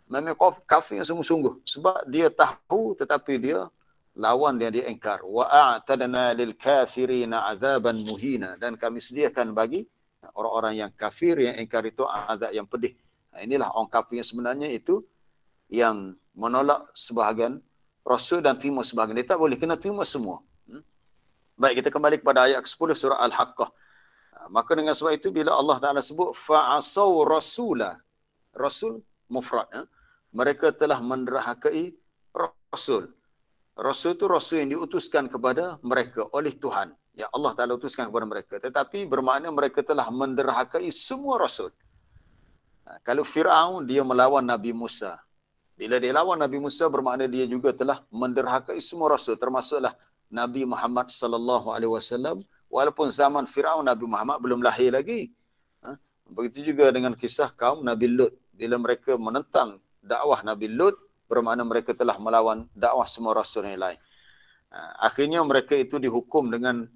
memang kafir yang sungguh-sungguh. Sebab dia tahu tetapi dia lawan dia engkar. Wa a'tadna lil kafirina azaban muhina. Dan kami sediakan bagi orang-orang yang kafir yang engkar itu azab yang pedih. Inilah orang kafir yang sebenarnya itu yang menolak sebahagian rasul dan terima sebahagian. Dia tak boleh, kena terima semua. Baik, kita kembali kepada ayat 10 surah Al-Haqqah. Maka dengan sebab itu bila Allah Ta'ala sebut fa'asau rasula, rasul mufrad, mereka telah menderhakai rasul. Rasul itu rasul yang diutuskan kepada mereka oleh Tuhan. Ya, Allah Ta'ala utuskan kepada mereka. Tetapi bermakna mereka telah menderhakai semua rasul. Kalau Fir'aun, dia melawan Nabi Musa. Bila dia lawan Nabi Musa, bermakna dia juga telah menderhakai semua rasul, termasuklah Nabi Muhammad sallallahu alaihi wasallam. Walaupun zaman Firaun, Nabi Muhammad belum lahir lagi. Begitu juga dengan kisah kaum Nabi Lut. Bila mereka menentang dakwah Nabi Lut, bermakna mereka telah melawan dakwah semua rasul yang lain. Akhirnya mereka itu dihukum dengan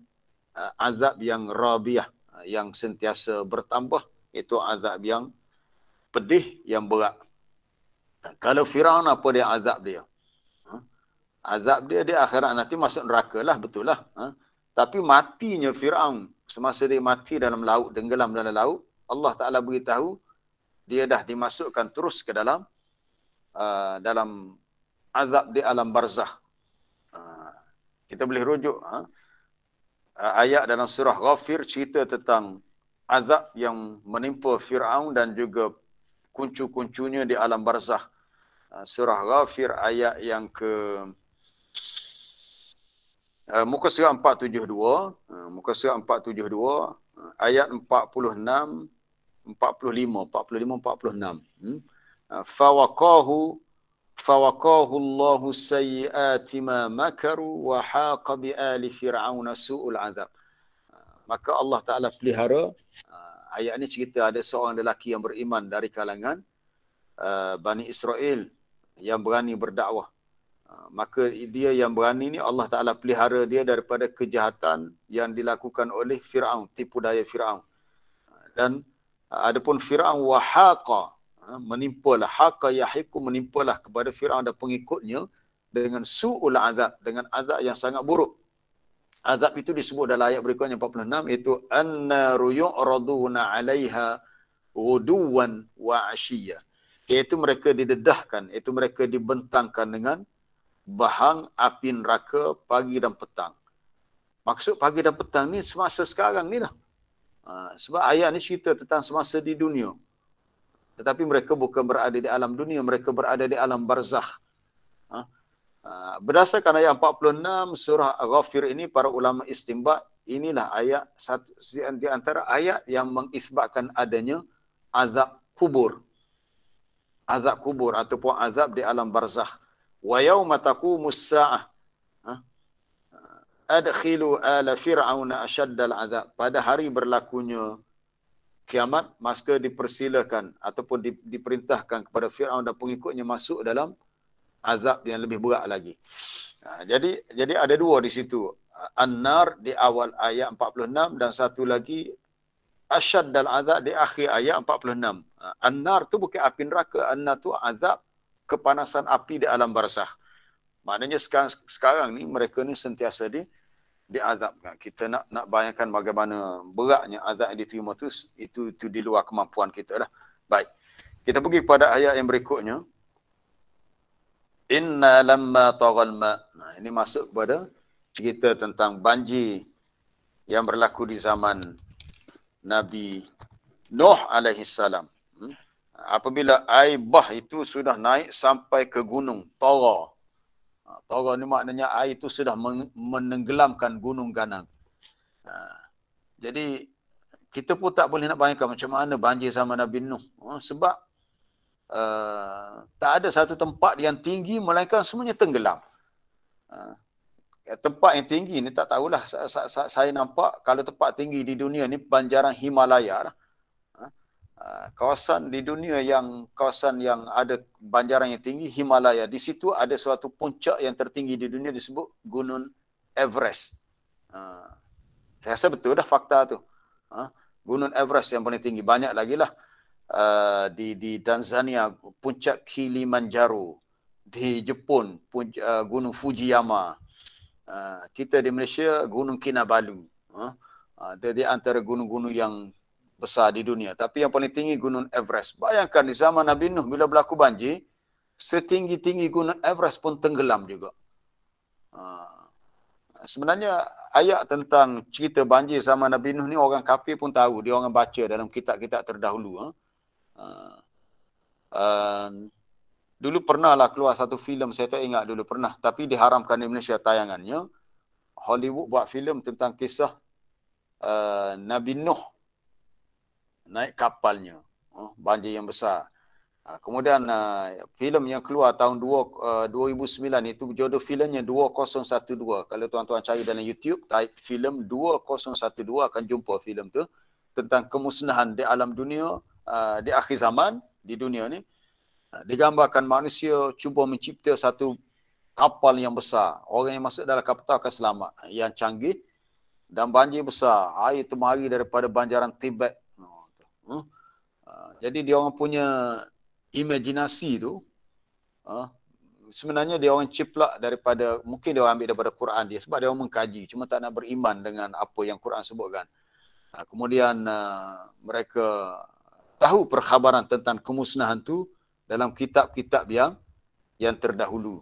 azab yang rabiah, yang sentiasa bertambah. Itu azab yang pedih, yang berat. Kalau Firaun, apa dia azab dia? Azab dia di akhirat nanti masuk neraka lah, betul lah. Tapi matinya Firaun, semasa dia mati dalam laut, tenggelam dalam laut, Allah Ta'ala beritahu, dia dah dimasukkan terus ke dalam dalam azab di alam barzakh. Kita boleh rujuk ayat dalam surah Ghafir, cerita tentang azab yang menimpa Firaun dan juga kuncu-kuncunya di alam barzakh. Surah Ghafir ayat yang ke muka surat 472, muka surat 472 ayat 46 46. Fawaqahu Allahu sayyiati ma makaru wa haqa bi ali fir'auna su'ul azab. Maka Allah Ta'ala pelihara, ayat ini cerita ada seorang lelaki yang beriman dari kalangan Bani Israel yang berani berdakwah. Maka dia yang berani ni Allah Ta'ala pelihara dia daripada kejahatan yang dilakukan oleh Fir'aun, tipu daya Fir'aun. Dan adapun Fir'aun wahaqa, menimpalah, haqa yahiku, menimpalah kepada Fir'aun dan pengikutnya dengan su'ul azab, dengan azab yang sangat buruk. Azab itu disebut dalam ayat berikutnya 46, iaitu annaru yu'raduna 'alaiha ghuduwan wa 'ashiyya. Iaitu mereka didedahkan, iaitu mereka dibentangkan dengan bahang api neraka pagi dan petang. Maksud pagi dan petang ni semasa sekarang ni lah. Sebab ayat ni cerita tentang semasa di dunia. Tetapi mereka bukan berada di alam dunia, mereka berada di alam barzakh. Berdasarkan ayat 46 surah Ghafir ini, para ulama istinbat, inilah ayat satu di antara ayat yang mengisbatkan adanya azab kubur. Azab kubur ataupun azab di alam barzakh. Wa yauma taqumus saah adkhilu ala fir'auna ashaddal azab. Pada hari berlakunya kiamat, maka dipersilakan ataupun diperintahkan kepada Fir'aun dan pengikutnya masuk dalam azab yang lebih berat lagi. Jadi ada dua di situ. An-nar di awal ayat 46 dan satu lagi asyaddal azab di akhir ayat 46. An-nar tu bukan api neraka, an-nar tu azab kepanasan api di alam barzakh. Maknanya sekarang ni mereka ni sentiasa diazabkan. Kita nak bayangkan bagaimana beratnya azab yang diterima tu, itu di luar kemampuan kita lah. Baik. Kita pergi kepada ayat yang berikutnya. Inna lamma taghal ma. Nah, ini masuk kepada cerita tentang banjir yang berlaku di zaman Nabi Nuh alaihi salam. Apabila air bah itu sudah naik sampai ke gunung Tara. Tara ni maknanya air itu sudah menenggelamkan gunung Ganang. Jadi kita pun tak boleh nak bayangkan macam mana banjir zaman Nabi Nuh. Sebab tak ada satu tempat yang tinggi melainkan semuanya tenggelam. Tempat yang tinggi ni tak tahulah, saya nampak kalau tempat tinggi di dunia ni banjaran Himalaya lah. Kawasan di dunia kawasan yang ada banjaran yang tinggi, Himalaya. Di situ ada suatu puncak yang tertinggi di dunia disebut Gunung Everest. Saya rasa betul dah fakta tu. Gunung Everest yang paling tinggi. Banyak lagi lah. Di Tanzania, puncak Kilimanjaro. Di Jepun, Gunung Fujiyama. Kita di Malaysia, Gunung Kinabalu. Di antara gunung-gunung yang besar di dunia. Tapi yang paling tinggi Gunung Everest. Bayangkan di zaman Nabi Nuh bila berlaku banjir, setinggi-tinggi Gunung Everest pun tenggelam juga. Sebenarnya ayat tentang cerita banjir zaman Nabi Nuh ni orang kafir pun tahu. Dia orang baca dalam kitab-kitab terdahulu. Dulu pernahlah keluar satu filem, saya tak ingat dulu pernah. Tapi diharamkan di Malaysia tayangannya. Hollywood buat filem tentang kisah Nabi Nuh naik kapalnya, banjir yang besar. Kemudian filem yang keluar tahun 2009 itu jodoh filmnya 2012. Kalau tuan-tuan cari dalam YouTube, type filem 2012 akan jumpa filem tu tentang kemusnahan di alam dunia di akhir zaman di dunia ni. Digambarkan manusia cuba mencipta satu kapal yang besar. Orang yang masuk dalam kapal tu akan selamat, yang canggih, dan banjir besar. Air temari daripada banjaran Tibet. Jadi dia orang punya imajinasi tu sebenarnya dia orang ciplak daripada, mungkin dia orang ambil daripada Quran dia, sebab dia orang mengkaji, cuma tak nak beriman dengan apa yang Quran sebutkan. Kemudian mereka tahu perkhabaran tentang kemusnahan tu dalam kitab-kitab yang terdahulu.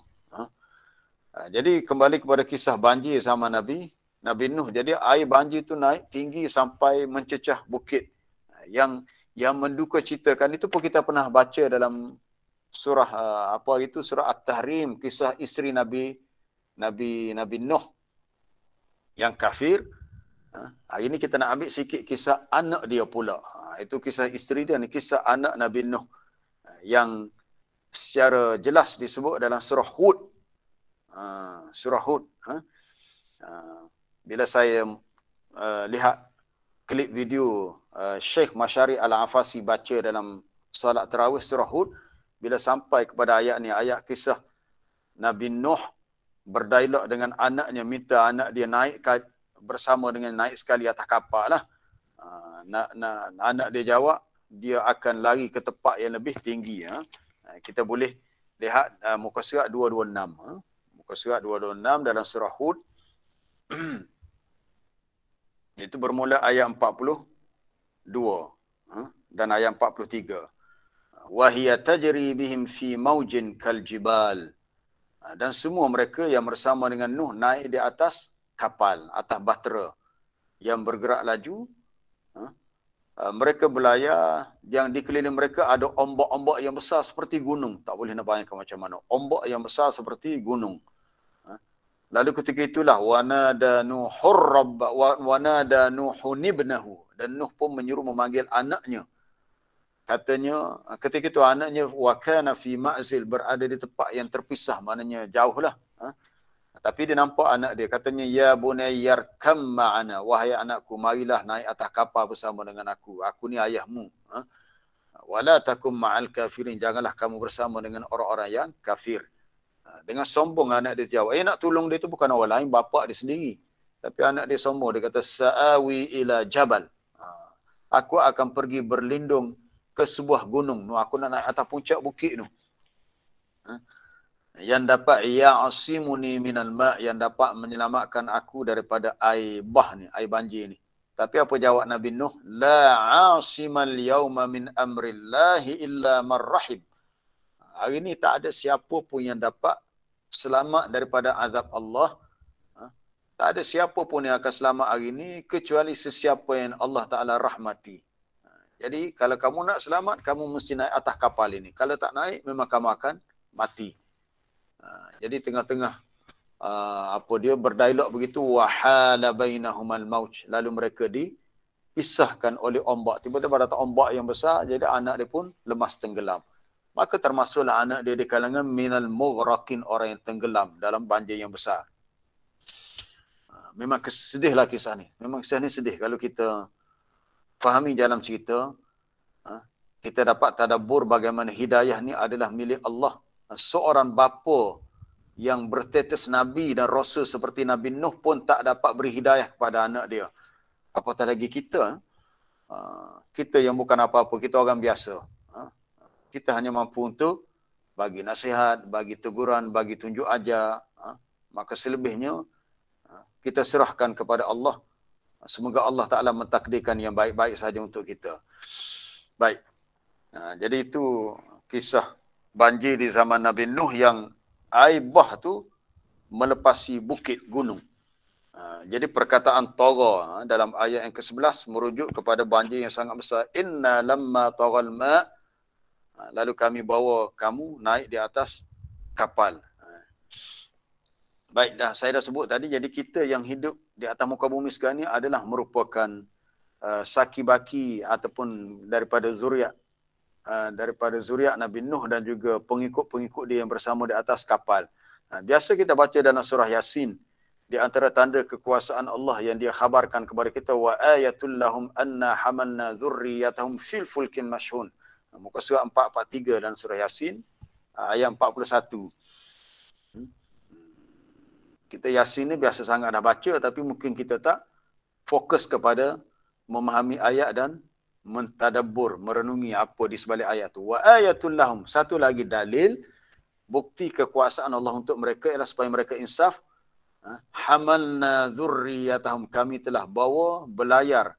Jadi kembali kepada kisah banjir zaman Nabi Nuh. Jadi air banjir tu naik tinggi sampai mencecah bukit. Yang menduka citakan itu pun kita pernah baca dalam surah surah At-Tahrim, kisah isteri Nabi Nuh yang kafir. Hari ini kita nak ambil sikit kisah anak dia pula. Itu kisah isteri dia ni, kisah anak Nabi Nuh yang secara jelas disebut dalam surah Hud. Surah Hud. Bila saya lihat klip video Syekh Masyari Al-Afasi baca dalam salat tarawih surah Hud, bila sampai kepada ayat ni, ayat kisah Nabi Nuh berdialog dengan anaknya, minta anak dia naik bersama dengan naik sekali atas kapal lah. Anak dia jawab dia akan lari ke tempat yang lebih tinggi. Kita boleh lihat muka surat 226. Muka surat 226 dalam surah Hud. Itu bermula ayat 42 dan ayat 43. Wa hiya tajri bihim fi maujin kal jibal. Dan semua mereka yang bersama dengan Nuh naik di atas kapal, atas bahtera yang bergerak laju. Mereka berlayar, yang dikeliling mereka ada ombak-ombak yang besar seperti gunung. Tak boleh nak bayangkan macam mana. Ombak yang besar seperti gunung. Lalu ketika itulah wanada Nuhun ibnahu, dan Nuh pun menyuruh memanggil anaknya. Katanya ketika itu anaknya wa kana fi ma'zil, berada di tempat yang terpisah, maknanya jauhlah. Tapi dia nampak anak dia, katanya ya bunayyar kam ma'ana, wahai anakku, marilah naik atas kapal bersama dengan aku. Aku ni ayahmu. Wala takum ma'al kafirin, janganlah kamu bersama dengan orang-orang yang kafir. Dengan sombong anak dia jawab. Nak tolong dia tu bukan orang lain, bapa dia sendiri. Tapi anak dia sombong, dia kata sa'awi ila jabal. aku akan pergi berlindung ke sebuah gunung. Aku nak naik atas puncak bukit tu. Yang dapat ya'asimuni minal ma', yang dapat menyelamatkan aku daripada air bah ni, air banjir ni. Tapi apa jawab Nabi Nuh? La 'asimal yauma min amrillahi illa man rahim. Hari ni tak ada siapa pun yang dapat selamat daripada azab Allah. Tak ada siapa pun yang akan selamat hari ni kecuali sesiapa yang Allah Ta'ala rahmati. Jadi kalau kamu nak selamat, kamu mesti naik atas kapal ini. Kalau tak naik, memang kamu akan mati. Jadi tengah-tengah apa dia berdialog begitu, wahala bainahumal mauj, lalu mereka dipisahkan oleh ombak. Tiba-tiba datang ombak yang besar, jadi anak dia pun lemas tenggelam. Maka termasuklah anak dia di kalangan minal mughraqin, orang yang tenggelam dalam banjir yang besar. Memang sedihlah kisah ni. Memang kisah ni sedih. Kalau kita fahami dalam cerita, kita dapat tadabbur bagaimana hidayah ni adalah milik Allah. Seorang bapa yang berstatus Nabi dan Rasul seperti Nabi Nuh pun tak dapat beri hidayah kepada anak dia. Apatah lagi kita. Kita yang bukan apa-apa, kita orang biasa. Kita hanya mampu untuk bagi nasihat, bagi teguran, bagi tunjuk ajar. Maka selebihnya kita serahkan kepada Allah. Semoga Allah Ta'ala mentakdirkan yang baik-baik saja untuk kita. Baik. Jadi itu kisah banjir di zaman Nabi Nuh yang air bah tu melepasi bukit gunung. Jadi perkataan tagha dalam ayat yang ke-11 merujuk kepada banjir yang sangat besar. Inna lamma taghal ma', lalu kami bawa kamu naik di atas kapal. Baik, saya dah sebut tadi, jadi kita yang hidup di atas muka bumi sekarang ni adalah merupakan saki-baki ataupun daripada zuriat Nabi Nuh dan juga pengikut-pengikut dia yang bersama di atas kapal. Biasa kita baca dalam surah Yasin, di antara tanda kekuasaan Allah yang dia khabarkan kepada kita, wa ayatul lahum anna hamalna dzurriyyatahum fil fulkin mashhun. Muka surat 443 dalam surah Yasin ayat 41. Kita Yasin ni biasa sangat dah baca, tapi mungkin kita tak fokus kepada memahami ayat dan mentadabbur, merenungi apa di sebalik ayat tu. Wa ayatul lahum, satu lagi dalil bukti kekuasaan Allah untuk mereka ialah supaya mereka insaf. Hamalna dzurriyyatahum, kami telah bawa belayar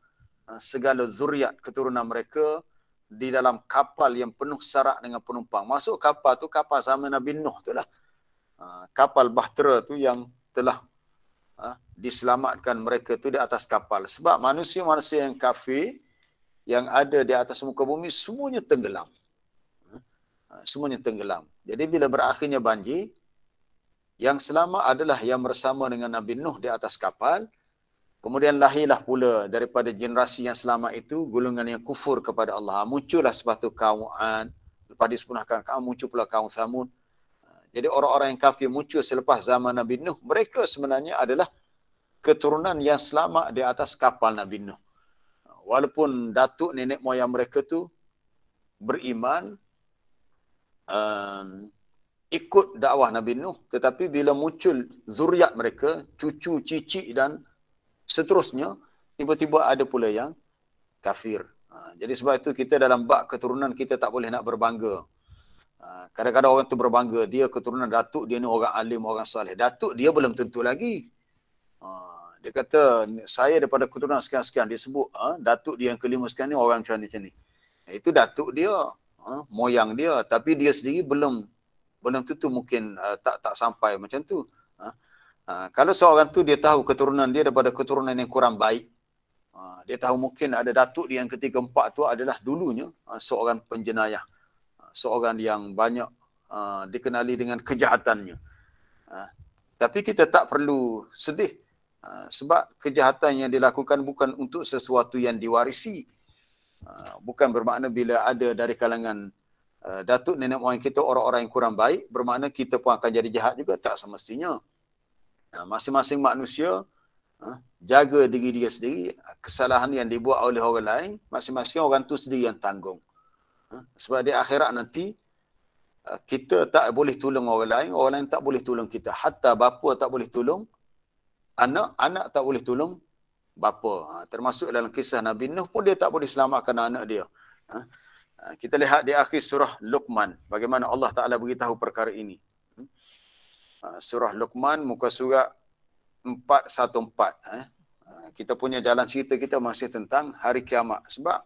segala zuriat keturunan mereka di dalam kapal yang penuh sarak dengan penumpang. Masuk kapal tu kapal zaman Nabi Nuh tu lah. Kapal bahtera tu yang telah diselamatkan mereka tu di atas kapal. Sebab manusia-manusia yang kafir yang ada di atas muka bumi semuanya tenggelam. Semuanya tenggelam. Jadi bila berakhirnya banjir, yang selamat adalah yang bersama dengan Nabi Nuh di atas kapal. Kemudian lahirlah pula daripada generasi yang selamat itu golongan yang kufur kepada Allah. Muncullah sebab tu kaum Ad, lepas disempurnakan kaum, muncul pula kaum Samud. Jadi orang-orang yang kafir muncul selepas zaman Nabi Nuh, mereka sebenarnya adalah keturunan yang selamat di atas kapal Nabi Nuh. Walaupun datuk nenek moyang mereka tu beriman, ikut dakwah Nabi Nuh, tetapi bila muncul zuriat mereka, cucu, cicit dan seterusnya, tiba-tiba ada pula yang kafir. Jadi sebab itu kita dalam bab keturunan kita tak boleh nak berbangga. Kadang-kadang orang tu berbangga, dia keturunan datuk dia ni orang alim, orang saleh. Datuk dia belum tentu lagi. Dia kata, saya daripada keturunan sekian-sekian. Dia sebut, datuk dia yang kelima sekian ni orang macam ni. Itu datuk dia, moyang dia. Tapi dia sendiri belum tentu mungkin tak sampai macam tu. Kalau seorang tu dia tahu keturunan dia daripada keturunan yang kurang baik. Dia tahu mungkin ada datuk dia yang ketiga, empat tu adalah dulunya seorang penjenayah. Seorang yang banyak dikenali dengan kejahatannya. Tapi kita tak perlu sedih. Sebab kejahatan yang dilakukan bukan untuk sesuatu yang diwarisi. Bukan bermakna bila ada dari kalangan datuk nenek moyang kita orang-orang yang kurang baik, bermakna kita pun akan jadi jahat juga. Tak semestinya. Masing-masing manusia jaga diri dia sendiri. Kesalahan yang dibuat oleh orang lain, masing-masing orang tu sendiri yang tanggung. Sebab di akhirat nanti kita tak boleh tolong orang lain tak boleh tolong kita. Hatta bapa tak boleh tolong anak, anak tak boleh tolong bapa. Termasuk dalam kisah Nabi Nuh pun dia tak boleh selamatkan anak dia. Kita lihat di akhir surah Luqman, bagaimana Allah Ta'ala beritahu perkara ini. Surah Luqman, muka surat 414. Kita punya jalan cerita kita masih tentang hari kiamat. Sebab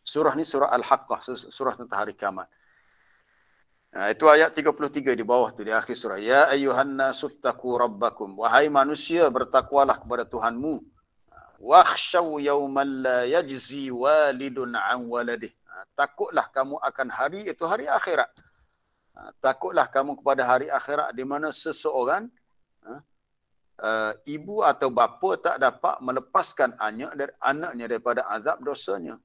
surah ni surah Al-Haqqah, surah tentang hari kiamat. Itu ayat 33 di bawah tu, di akhir surah. Ya ayyuhan nasuttaqu rabbakum. Wahai manusia, bertakwalah kepada Tuhanmu. Wakhshaw yawman la yajzi walidun an waladih. Takutlah kamu akan hari, itu hari akhirat. Takutlah kamu kepada hari akhirat di mana seseorang, ibu atau bapa tak dapat melepaskan anaknya daripada azab dosanya.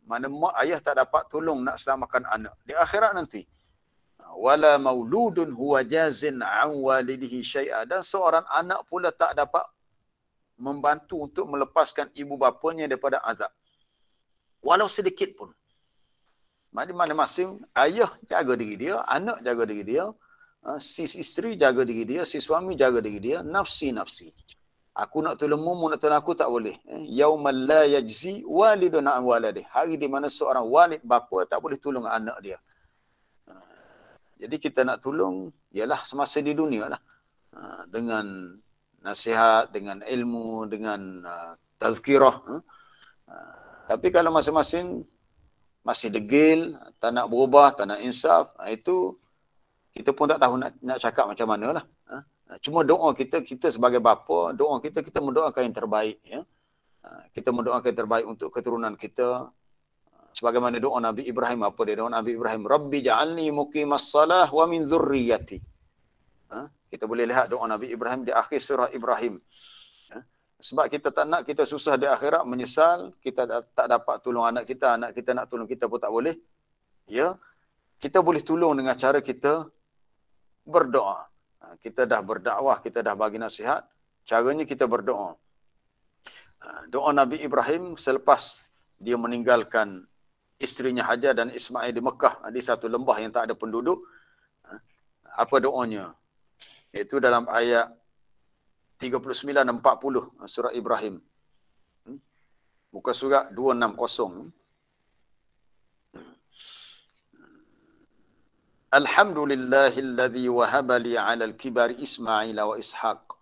Mana mak ayah tak dapat tolong nak selamatkan anak. Di akhirat nanti. Wala mauludun huwa jazin an walidihi syai'a. Dan seorang anak pula tak dapat membantu untuk melepaskan ibu bapanya daripada azab. Walau sedikit pun. Masing-masing ayah jaga diri dia, anak jaga diri dia, si isteri jaga diri dia, si suami jaga diri dia, nafsi. Aku nak tolong mu nak tolong aku tak boleh. Yaumal la yajzi walidun an waladih. Hari di mana seorang walid bapa tak boleh tolong anak dia. Jadi kita nak tolong ialah semasa di dunia lah. Dengan nasihat, dengan ilmu, dengan tazkirah. Tapi kalau masing-masing masih degil, tak nak berubah, tak nak insaf, itu kita pun tak tahu nak cakap macam mana lah. Cuma doa kita sebagai bapa, doa kita mendoakan yang terbaik. Ya. Kita mendoakan yang terbaik untuk keturunan kita. Sebagaimana doa Nabi Ibrahim, apa dia doa Nabi Ibrahim? Rabbi ja'alni muqimas salah wa min zurriyati. Kita boleh lihat doa Nabi Ibrahim di akhir surah Ibrahim. Sebab kita tak nak kita susah di akhirat, menyesal, kita tak dapat tolong anak kita nak tolong kita pun tak boleh. Ya, kita boleh tolong dengan cara kita berdoa. Kita dah berdakwah, kita dah bagi nasihat, caranya kita berdoa. Doa Nabi Ibrahim selepas dia meninggalkan isterinya Hajar dan Ismail di Mekah, di satu lembah yang tak ada penduduk. Apa doanya? Itu dalam ayat 39 dan 40 surah Ibrahim. Muka surat 260. Alhamdulillahilladzi wahaba li 'alal kibari Ismail wa Ishaq.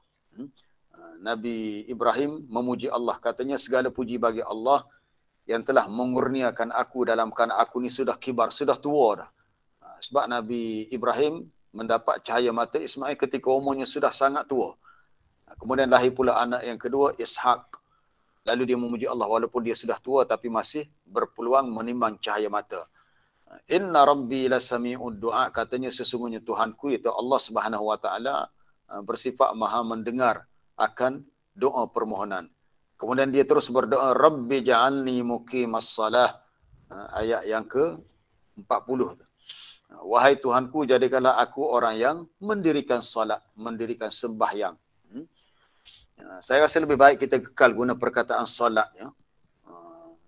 Nabi Ibrahim memuji Allah, katanya segala puji bagi Allah yang telah mengurniakan aku dalam keadaan aku ni sudah kibar, sudah tua dah. Sebab Nabi Ibrahim mendapat cahaya mata Ismail ketika umurnya sudah sangat tua. Kemudian lahir pula anak yang kedua, Ishaq. Lalu dia memuji Allah walaupun dia sudah tua tapi masih berpeluang menimbang cahaya mata. Inna rabbi lasami'ud du'a, katanya sesungguhnya Tuhanku iaitu Allah Subhanahu wa taala bersifat Maha mendengar akan doa permohonan. Kemudian dia terus berdoa, Rabbi ja'alni muqimas salah. Ayat yang ke-40. Wahai Tuhanku, jadikanlah aku orang yang mendirikan salat, mendirikan sembahyang. Saya rasa lebih baik kita kekal guna perkataan salat. Ya.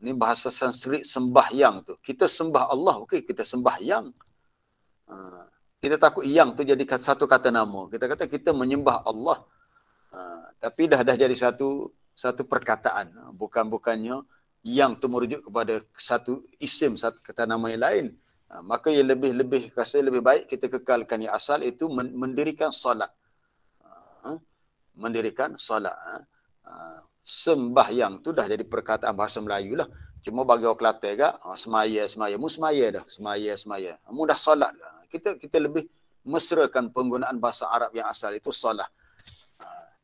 Ini bahasa Sanskrit sembahyang tu. Kita sembah Allah, okey, kita sembahyang. Kita takut yang tu jadi satu kata nama. Kita kata kita menyembah Allah. Tapi dah jadi satu perkataan. Bukannya yang tu merujuk kepada satu isim, satu kata nama yang lain. Maka yang lebih baik kita kekalkan yang asal itu mendirikan solat. Mendirikan solat. Sembahyang tu dah jadi perkataan bahasa Melayu lah. Cuma bagi orang Kelantan agak, semaya. Mu semaya dah. Semaya. Mu dah solat. Kita lebih mesrakan penggunaan bahasa Arab yang asal itu solat.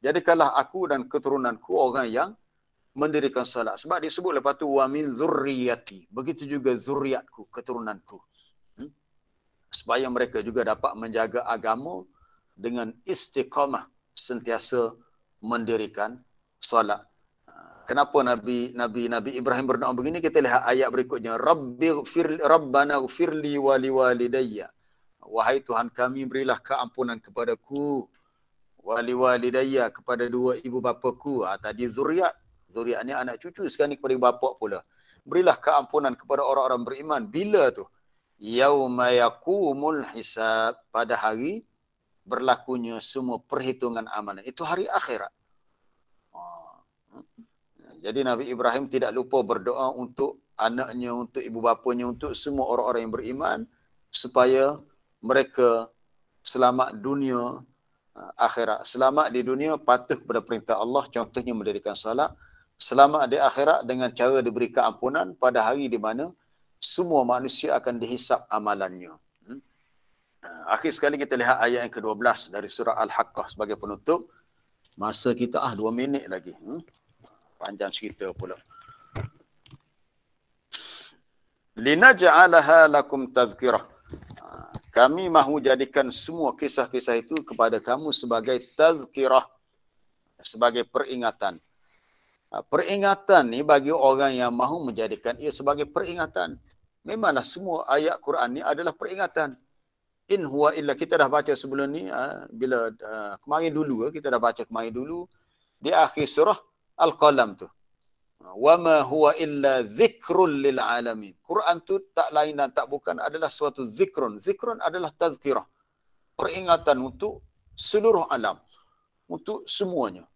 Jadikanlah aku dan keturunanku orang yang mendirikan salat. Sebab disebut lepas tu wa min zurriyati. Begitu juga zuriatku, keturunanku. Supaya mereka juga dapat menjaga agama dengan istiqamah, sentiasa mendirikan salat. Kenapa Nabi Ibrahim berdoa begini? Kita lihat ayat berikutnya. Rabbana ighfirli wa liwalidayya. Wahai Tuhan kami, berilah keampunan kepadaku. Wali-walidayya, kepada dua ibu bapaku. Tadi zuriat. Zuriat ni anak cucu, sekarang ni kepada bapa pula. Berilah keampunan kepada orang-orang beriman. Bila tu? Yauma yaqumul hisab. Pada hari berlakunya semua perhitungan amalan. Itu hari akhirat. Jadi Nabi Ibrahim tidak lupa berdoa untuk anaknya, untuk ibu bapanya, untuk semua orang-orang yang beriman supaya mereka selamat dunia, akhirat. Selamat di dunia patuh kepada perintah Allah, contohnya mendirikan salat. Selamat di akhirat dengan cara diberi keampunan pada hari di mana semua manusia akan dihisap amalannya. Akhir sekali kita lihat ayat yang ke-12 dari surah Al-Haqqah sebagai penutup. Masa kita 2 minit lagi. Panjang cerita pula. Linaj'alaha lakum tazkirah. Kami mahu jadikan semua kisah-kisah itu kepada kamu sebagai tazkirah, sebagai peringatan. Peringatan ni bagi orang yang mahu menjadikan ia sebagai peringatan. Memanglah semua ayat Quran ni adalah peringatan. In huwa illa, kita dah baca sebelum ni, bila kemarin dulu, kita dah baca kemarin dulu di akhir surah Al-Qalam tu. Wa ma huwa illa zikrun lil alamin. Quran tu tak lain dan tak bukan adalah suatu zikrun. Zikrun adalah tazkirah. Peringatan untuk seluruh alam. Untuk semuanya.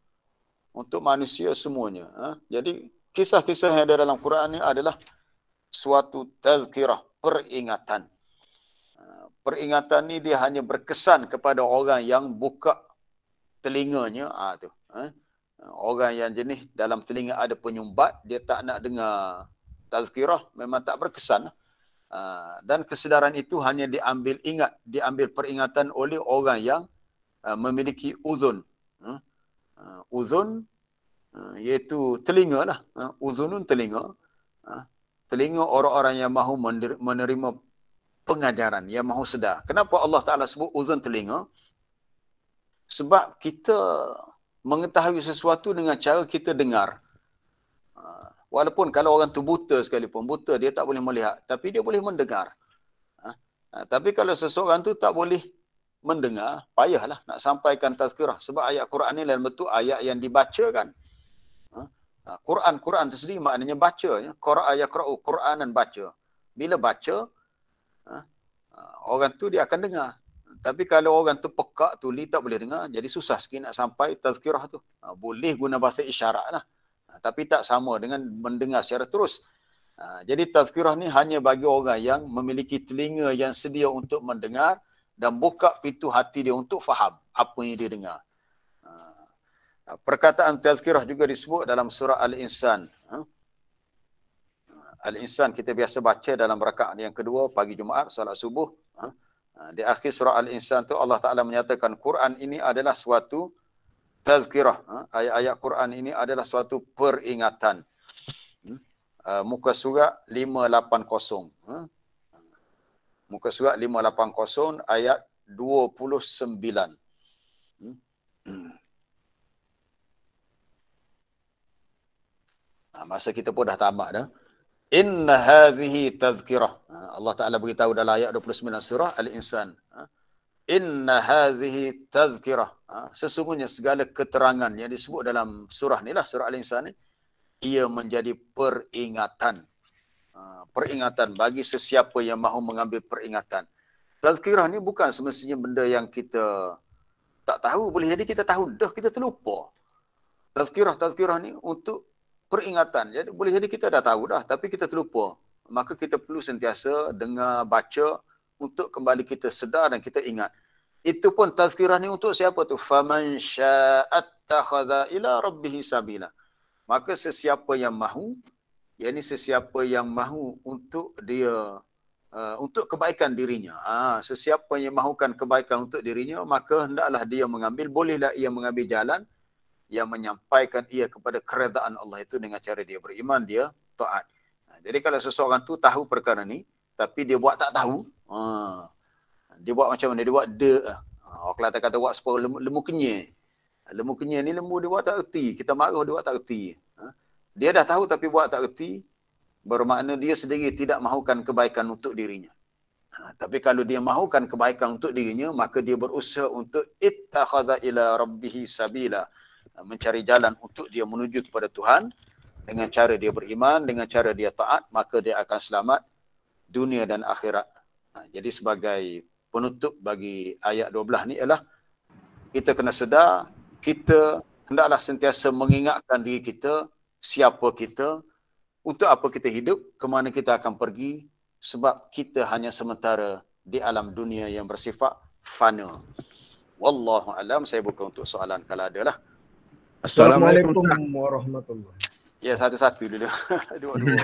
Untuk manusia semuanya. Jadi kisah-kisah yang ada dalam Quran ni adalah suatu tazkirah, peringatan. Peringatan ni dia hanya berkesan kepada orang yang buka telinganya. Orang yang jenis dalam telinga ada penyumbat, dia tak nak dengar tazkirah, memang tak berkesan. Dan kesedaran itu hanya diambil peringatan oleh orang yang memiliki uzun. Uzun iaitu telinga lah. Uzunun telinga. Telinga orang-orang yang mahu menerima pengajaran, yang mahu sedar. Kenapa Allah Ta'ala sebut uzun telinga? Sebab kita mengetahui sesuatu dengan cara kita dengar. Walaupun kalau orang tu buta sekalipun, buta dia tak boleh melihat, tapi dia boleh mendengar. Tapi kalau seseorang tu tak boleh mendengar, payahlah nak sampaikan tazkirah. Sebab ayat Quran ni dalam bentuk ayat yang dibacakan. Quran tu sendiri maknanya baca. Qara'a yaqra'u, Quranan baca. Bila baca, orang tu dia akan dengar. Tapi kalau orang tu pekak, tuli, tak boleh dengar, jadi susah sikit nak sampai tazkirah tu. Boleh guna bahasa isyarat lah. Tapi tak sama dengan mendengar secara terus. Jadi tazkirah ni hanya bagi orang yang memiliki telinga yang sedia untuk mendengar dan buka pintu hati dia untuk faham apa yang dia dengar. Perkataan tazkirah juga disebut dalam surah Al-Insan. Al-Insan kita biasa baca dalam rakaat yang kedua pagi Jumaat, salat subuh. Di akhir surah Al-Insan tu Allah Ta'ala menyatakan Quran ini adalah suatu tazkirah. Ayat-ayat Quran ini adalah suatu peringatan. Muka surat 580. Muka surat 580 ayat 29. Masa kita pun dah tamat dah. Inna hadhihi tazkirah. Allah Ta'ala beritahu dalam ayat 29 surah Al-Insan. Inna hadhihi tazkirah. Sesungguhnya segala keterangan yang disebut dalam surah ni lah, surah Al-Insan ni, ia menjadi peringatan. Peringatan bagi sesiapa yang mahu mengambil peringatan. Tazkirah ni bukan semestinya benda yang kita tak tahu. Boleh jadi kita tahu dah, kita terlupa. Tazkirah ni untuk peringatan. Jadi boleh jadi kita dah tahu dah, tapi kita terlupa. Maka kita perlu sentiasa dengar, baca untuk kembali kita sedar dan kita ingat. Itu pun tazkirah ni untuk siapa tu? Faman sya'attakhadha ila rabbih sabila. Maka sesiapa yang mahu, yakni sesiapa yang mahu untuk dia untuk kebaikan dirinya. Sesiapa yang mahukan kebaikan untuk dirinya, maka hendaklah dia mengambil, bolehlah ia mengambil jalan yang menyampaikan ia kepada keredaan Allah itu dengan cara dia beriman, dia taat. Jadi kalau seseorang tu tahu perkara ni, tapi dia buat tak tahu, dia buat macam mana? Dia buat orang Kelantan kata buat sepuluh lembu kenyir. Lembu kenyir ni lembu dia buat tak erti. Kita marah dia buat tak erti. Dia dah tahu tapi buat tak erti, bermakna dia sendiri tidak mahukan kebaikan untuk dirinya. Tapi kalau dia mahukan kebaikan untuk dirinya, maka dia berusaha untuk ittakhadha ila rabbihi sabila. Mencari jalan untuk dia menuju kepada Tuhan dengan cara dia beriman, dengan cara dia taat, maka dia akan selamat dunia dan akhirat. Jadi sebagai penutup bagi ayat 12 ni ialah kita kena sedar, kita hendaklah sentiasa mengingatkan diri kita siapa kita, untuk apa kita hidup, ke mana kita akan pergi, sebab kita hanya sementara di alam dunia yang bersifat fana. Wallahu alam, saya buka untuk soalan kalau ada lah. Assalamualaikum warahmatullahi. Ya, satu-satu dulu. Dua-dua.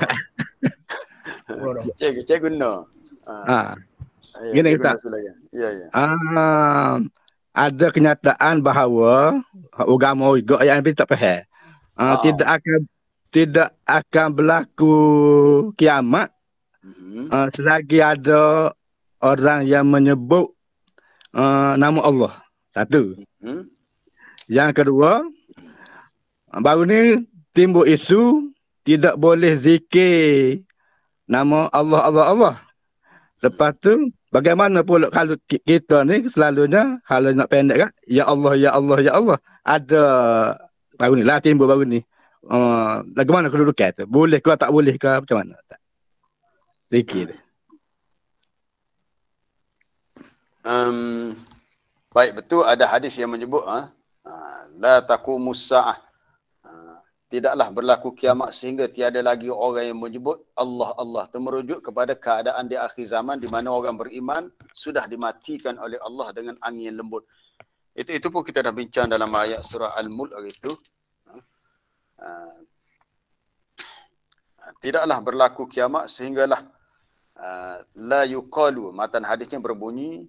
Cikgu Nur. Gini kita. Ya. Ada kenyataan bahawa agama juga yang tak faham. Tidak akan berlaku kiamat selagi ada orang yang menyebut nama Allah. Satu. Yang kedua, baru ni timbul isu tidak boleh zikir nama Allah. Lepas tu bagaimana pula kalau kita ni selalunya kalau nak pendek kan, ya Allah. Ada baru ni lah timbul baru ni. Bagaimana kedudukan tu? Boleh ke tak boleh ke macam mana? Zikir. Baik, betul ada hadis yang menyebut la taqumus saah. Tidaklah berlaku kiamat sehingga tiada lagi orang yang menyebut Allah. Itu merujuk kepada keadaan di akhir zaman di mana orang beriman sudah dimatikan oleh Allah dengan angin yang lembut. Itu pun kita dah bincang dalam ayat surah Al-Mulk itu. Tidaklah berlaku kiamat sehinggalah la yuqalu, matan hadisnya berbunyi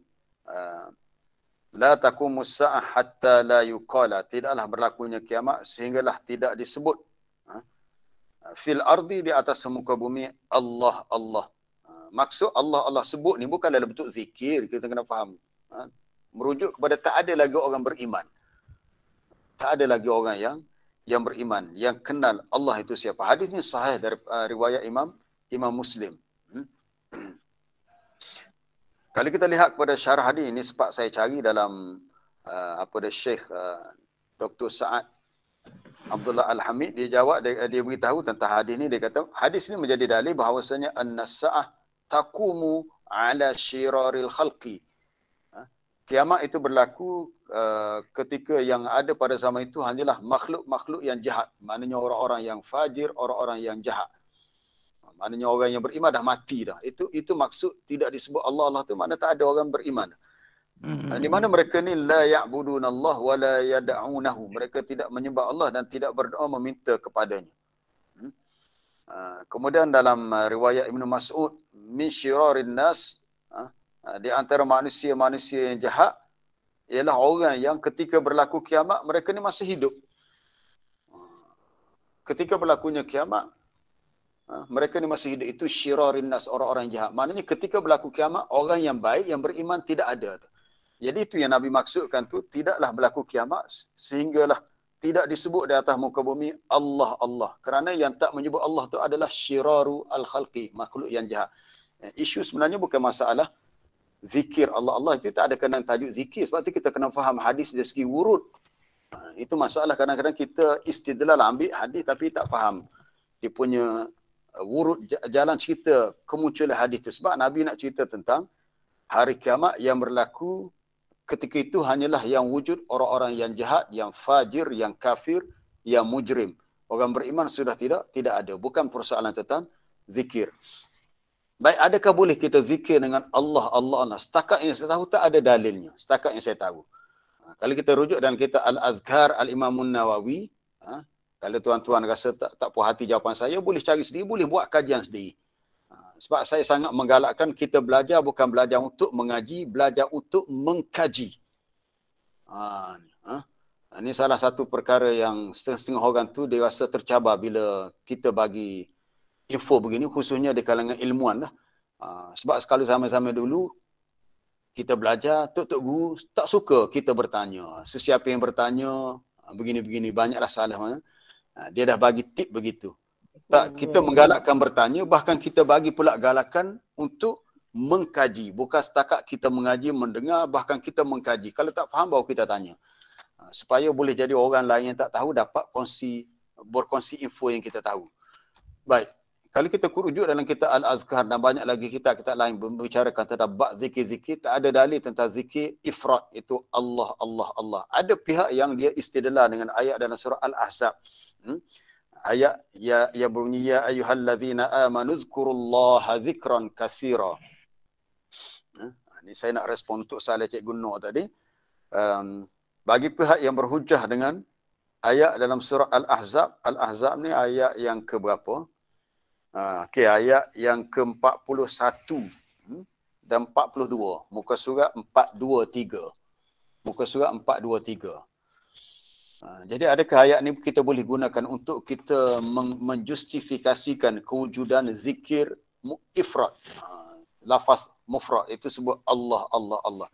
la taqumus saah hatta la yuqala, tidaklah berlakunya kiamat sehinggalah tidak disebut fil ardi, di atas muka bumi, Allah. Maksud Allah sebut ni bukan dalam bentuk zikir, kita kena faham. Merujuk kepada tak ada lagi orang beriman. Tak ada lagi orang yang beriman, yang kenal Allah itu siapa. Hadis ni sahih dari riwayat Imam Muslim. Kalau kita lihat kepada syarah hadis ini, sebab saya cari dalam Syekh Dr. Sa'ad Abdullah Al-Hamid, dia jawab, dia beritahu tentang hadis ni. Dia kata hadis ni menjadi dalil bahawasanya an-sa'ah taqumu ala syiraril khalqi. Kiamat itu berlaku ketika yang ada pada zaman itu hanyalah makhluk-makhluk yang jahat. Maknanya orang-orang yang fajir, orang-orang yang jahat. Maknanya orang yang beriman dah mati dah. Itu maksud tidak disebut Allah tu, makna tak ada orang beriman. Di mana mereka ni la ya'budun Allah wa la yad'unahu. Mereka tidak menyembah Allah dan tidak berdoa meminta kepadanya. Kemudian dalam riwayat Ibnu Mas'ud, min syirarin nas, di antara manusia-manusia yang jahat ialah orang yang ketika berlaku kiamat mereka ni masih hidup. Ketika berlakunya kiamat mereka ni masih hidup, itu syirarin nas, orang-orang jahat. Maknanya ketika berlaku kiamat, orang yang baik, yang beriman tidak ada. Jadi itu yang Nabi maksudkan tu, tidaklah berlaku kiamat sehinggalah tidak disebut di atas muka bumi Allah. Kerana yang tak menyebut Allah tu adalah syiraru al-khalqi, makhluk yang jahat. Isu sebenarnya bukan masalah zikir Allah. Itu tak ada kena tajuk zikir. Sebab tu kita kena faham hadis dari segi wurud. Itu masalah kadang-kadang kita istidlal ambil hadis tapi tak faham dia punya wurud, jalan cerita kemunculan hadis itu. Sebab Nabi nak cerita tentang hari kiamat yang berlaku ketika itu hanyalah yang wujud orang-orang yang jahat, yang fajir, yang kafir, yang mujrim. Orang beriman sudah tidak ada. Bukan persoalan tentang zikir. Baik, adakah boleh kita zikir dengan Allah? Setakat yang saya tahu tak ada dalilnya. Setakat yang saya tahu. Kalau kita rujuk dan kita Al-Adhkar Al-Imamun Nawawi, kalau tuan-tuan rasa tak puas hati jawapan saya, boleh cari sendiri, boleh buat kajian sendiri. Sebab saya sangat menggalakkan kita belajar, bukan belajar untuk mengaji, belajar untuk mengkaji. Ini salah satu perkara yang setengah-setengah orang tu dia rasa tercabar bila kita bagi info begini, khususnya di kalangan ilmuwan lah. Sebab sekali sama-sama dulu, kita belajar, tok guru tak suka kita bertanya. Sesiapa yang bertanya, begini-begini, banyaklah salah. Dia dah bagi tip begitu. Tak, kita menggalakkan bertanya, bahkan kita bagi pula galakan untuk mengkaji. Bukan setakat kita mengaji, mendengar, bahkan kita mengkaji. Kalau tak faham, baru kita tanya. Supaya boleh jadi orang lain yang tak tahu dapat berkongsi info yang kita tahu. Baik. Kalau kita kurujuk dalam kitab Al-Azkar dan banyak lagi kitab-kitab lain membicarakan tentang bab zikir-zikir, tak ada dalil tentang zikir ifrat, itu Allah. Ada pihak yang dia istidlal dengan ayat dalam surah Al-Ahzab. ayat ya bunyi ya ayyuhallazina amanu dzkurullaha dzikran katsira. Ini saya nak respon untuk salah Cikgu Nur tadi. Bagi pihak yang berhujah dengan ayat dalam surah Al-Ahzab, Al-Ahzab ni ayat yang ke berapa? Okey, ayat yang ke-41 dan 42. Muka surat 423. Muka surat 423. Jadi adakah ayat ni kita boleh gunakan untuk kita menjustifikasikan kewujudan zikir ifrad? Lafaz mufrad itu sebut Allah, Allah, Allah.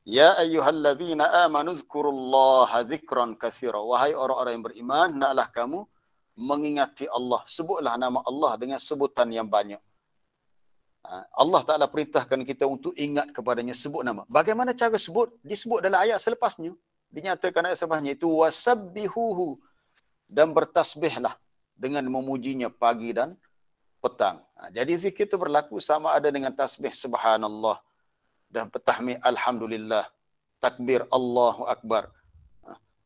Ya ayyuhallazina amanu dzkurullaha dzikran katsira. Wahai orang-orang yang beriman, naklah kamu mengingati Allah. Sebutlah nama Allah dengan sebutan yang banyak. Allah Ta'ala perintahkan kita untuk ingat kepadanya, sebut nama. Bagaimana cara sebut? Disebut dalam ayat selepasnya. Dinyatakan ayat selepasnya itu wasabbihuhu, dan bertasbihlah dengan memujinya pagi dan petang. Jadi zikir itu berlaku sama ada dengan tasbih subhanallah dan tahmid alhamdulillah, takbir Allahu akbar.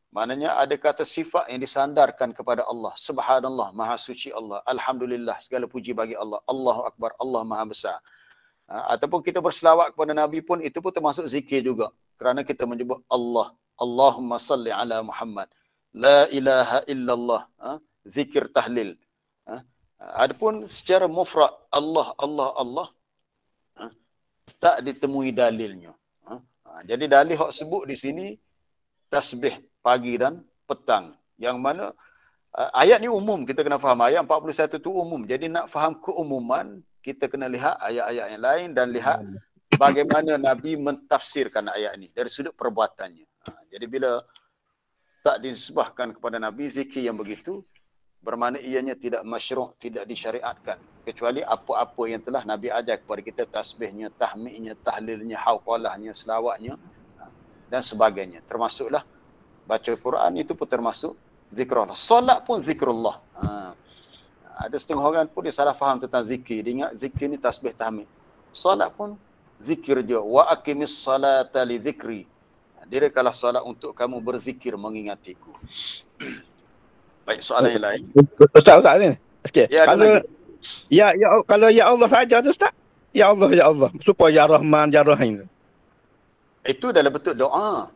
Maknanya ada kata sifat yang disandarkan kepada Allah. Subhanallah, maha suci Allah. Alhamdulillah, segala puji bagi Allah. Allahu akbar, Allah maha besar. Ataupun kita berselawat kepada Nabi pun, itu pun termasuk zikir juga. Kerana kita menyebut Allah. Allahumma salli ala Muhammad. La ilaha illallah. Zikir tahlil. Adapun secara mufrad, Allah, Allah, Allah, tak ditemui dalilnya. Jadi dalil hak sebut di sini, tasbih pagi dan petang. Yang mana ayat ni umum, kita kena faham. Ayat 41 tu umum. Jadi nak faham keumuman, kita kena lihat ayat-ayat yang lain dan lihat bagaimana Nabi mentafsirkan ayat ni dari sudut perbuatannya. Jadi bila tak disebahkan kepada Nabi zikir yang begitu, bermakna ianya tidak masyru', tidak disyariatkan. Kecuali apa-apa yang telah Nabi ajar kepada kita, tasbihnya, tahmidnya, tahlilnya, hauqalahnya, selawatnya dan sebagainya. Termasuklah baca Quran, itu pun termasuk zikrullah. Solat pun zikrullah. Ada setengah orang pun dia salah faham tentang zikir. Dia ingat zikir ni tasbih tahmid. Solat pun zikir je. Wa aqimis salata li zikri. Dirikanlah solat untuk kamu berzikir mengingatiku. Baik, soalan yang lain. Ustaz ni. Okey. Ya, Kalau ya Allah saja tu Ustaz. Ya Allah. Supaya ya Rahman, ya Rahim. Itu dalam bentuk doa.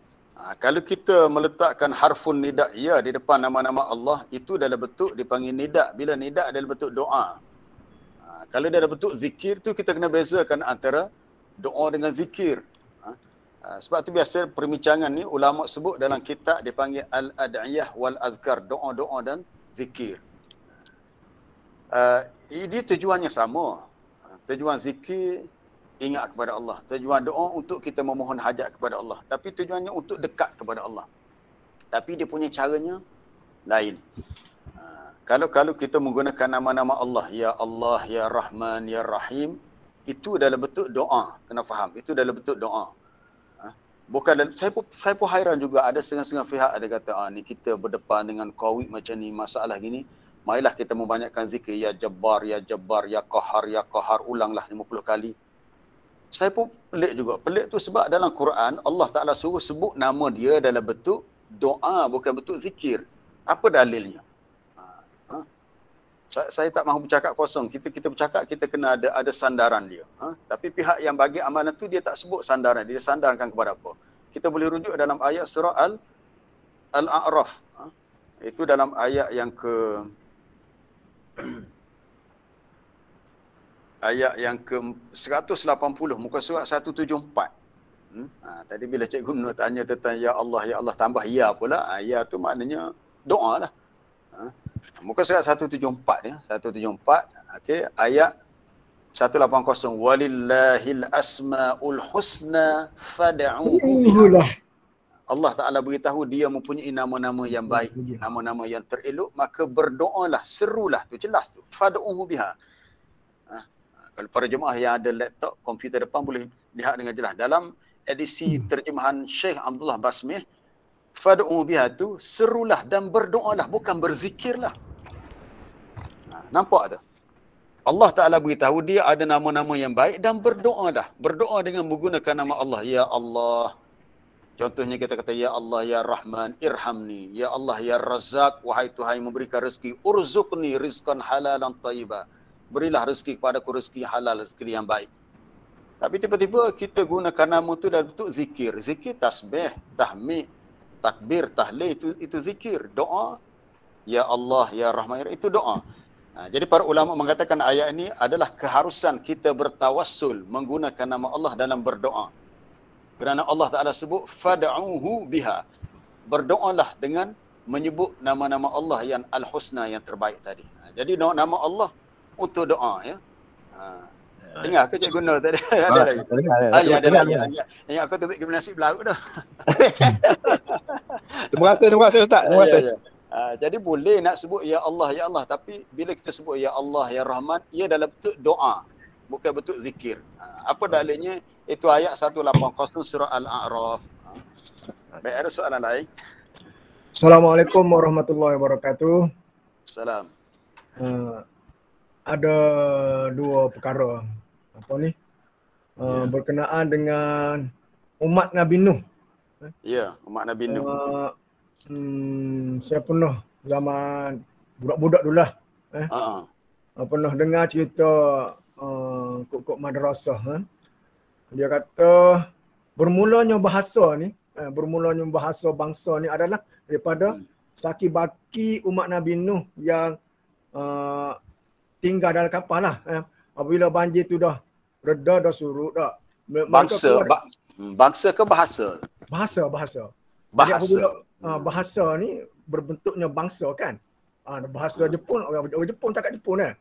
Kalau kita meletakkan harfun nida ya di depan nama-nama Allah, itu dalam bentuk dipanggil nida. Bila nida dalam bentuk doa. Kalau dalam bentuk zikir tu kita kena bezakan antara doa dengan zikir. Sebab tu biasa perbincangan ni ulama sebut dalam kitab dipanggil al-ad'iyah wal azkar, doa-doa dan zikir. Ini tujuannya sama. Tujuan zikir ingat kepada Allah. Tujuan doa untuk kita memohon hajat kepada Allah. Tapi tujuannya untuk dekat kepada Allah. Tapi dia punya caranya lain. Kalau kita menggunakan nama-nama Allah, Ya Rahman, Ya Rahim, itu dalam bentuk doa. Kena faham, itu dalam bentuk doa. Bukan dalam, saya pun hairan juga, ada setengah-setengah pihak ada kata, ni kita berdepan dengan COVID macam ni, masalah gini, marilah kita membanyakkan zikir, Ya Jabbar, Ya Jabbar, Ya Qahar, Ya Qahar, ulanglah 50 kali. Saya pun pelik juga. Pelik tu sebab dalam Quran, Allah Ta'ala suruh sebut nama dia dalam bentuk doa, bukan bentuk zikir. Apa dalilnya? Saya tak mahu bercakap kosong. Kita bercakap, kita kena ada sandaran dia. Tapi pihak yang bagi amalan tu, dia tak sebut sandaran. Dia sandarkan kepada apa? Kita boleh rujuk dalam ayat surah Al-A'raf. Itu dalam ayat yang ke... ayat yang ke 180, muka surat 174. Tadi bila Cikgu Nur tanya tentang Ya Allah tambah Ya pula. Ya tu maknanya doa lah. Muka surat 174 ya. 174. Okey, ayat 180. Walillahil asmaul husna fad'uhu. Allah Ta'ala beritahu dia mempunyai nama-nama yang baik, nama-nama yang terelok, maka berdoalah, serulah, tu jelas tu. Fad'uhu biha. Kalau para jemaah yang ada laptop, komputer depan boleh lihat dengan jelas. Dalam edisi terjemahan Syekh Abdullah Basmih, fad'u biha tu serulah dan berdoalah, bukan berzikirlah. Nampak tak? Allah Ta'ala beritahu dia ada nama-nama yang baik dan berdoa dah. Berdoa dengan menggunakan nama Allah. Ya Allah. Contohnya kita kata, Ya Allah, Ya Rahman, irhamni. Ya Allah, Ya Razak, wahai Tuhan yang memberikan rezeki. Urzuqni rizqan halalan tayyibah. Berilah rezeki kepadaku rezeki halal, rezeki yang baik. Tapi tiba-tiba kita gunakan nama itu dalam bentuk zikir. Zikir tasbih, tahmid, takbir, tahlil, itu zikir. Doa. Ya Allah, Ya Rahman, itu doa. Jadi para ulama mengatakan ayat ini adalah keharusan kita bertawassul menggunakan nama Allah dalam berdoa. Kerana Allah Ta'ala sebut, fad'uhu biha. Berdoalah dengan menyebut nama-nama Allah yang al-husna, yang terbaik tadi. Jadi nama Allah untuk doa, ya. Dengar ke Cik Guna tadi? Ada lagi? Ada lagi. Yang aku tebik gimnastik berlaku dah. Terima kasih Ustaz. Terima kasih. Jadi boleh nak sebut Ya Allah, Ya Allah. Tapi bila kita sebut Ya Allah, Ya Rahman, ia dalam bentuk doa. Bukan bentuk zikir. Apa dalilnya? Itu ayat 180 surah Al-A'raf. Baik, ada soalan lain? Assalamualaikum warahmatullahi wabarakatuh. Salam. Ada dua perkara. Apa ni? Berkenaan dengan umat Nabi Nuh. Ya, umat Nabi Nuh. Saya pernah zaman budak-budak dulu lah. Pernah dengar cerita kok madrasah. Dia kata bermulanya bahasa ni, bermulanya bahasa bangsa ni adalah daripada saki baki umat Nabi Nuh yang tinggal dalam kapal lah. Apabila banjir tu dah reda, dah surut dah. Bangsa ke bahasa? Bahasa. Bahasa ni berbentuknya bangsa kan. Bahasa Jepun, orang Jepun cakap Jepun kan.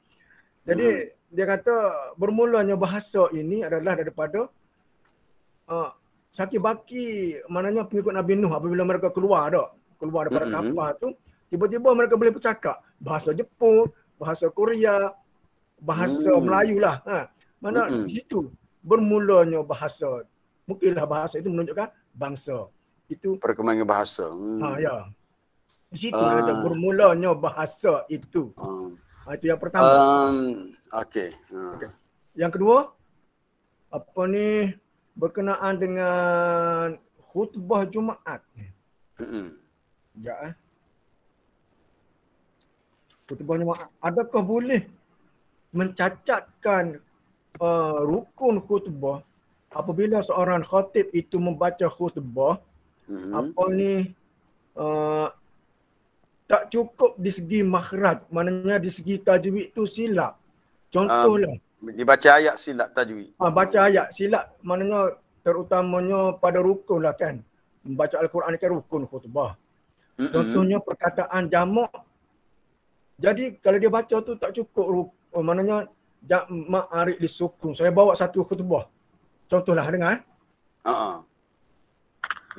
Jadi dia kata bermulanya bahasa ini adalah daripada saki baki, maknanya pengikut Nabi Nuh apabila mereka keluar daripada kapal tu, tiba-tiba mereka boleh bercakap bahasa Jepun, bahasa Korea, bahasa Melayu lah. Mana di situ bermulanya bahasa. Mungkinlah bahasa itu menunjukkan bangsa. Itu perkembangan bahasa. Ya. Di situ dia kata bermulanya bahasa itu. Itu yang pertama. Okey. Yang kedua, apa ni, berkenaan dengan khutbah Jumaat. Ya. Khutbah Jumaat. Adakah boleh mencacatkan rukun khutbah apabila seorang khatib itu membaca khutbah apa ni tak cukup di segi makhraj, maknanya di segi tajwid tu silap. Contohlah dibaca ayat silap tajwid. Baca ayat silap, maknanya terutamanya pada rukun lah kan. Membaca Al-Quran kan rukun khutbah. Contohnya perkataan jamak. Jadi kalau dia baca tu tak cukup maknanya jamak arik disukun. Saya bawa satu khutbah. Contohlah dengar.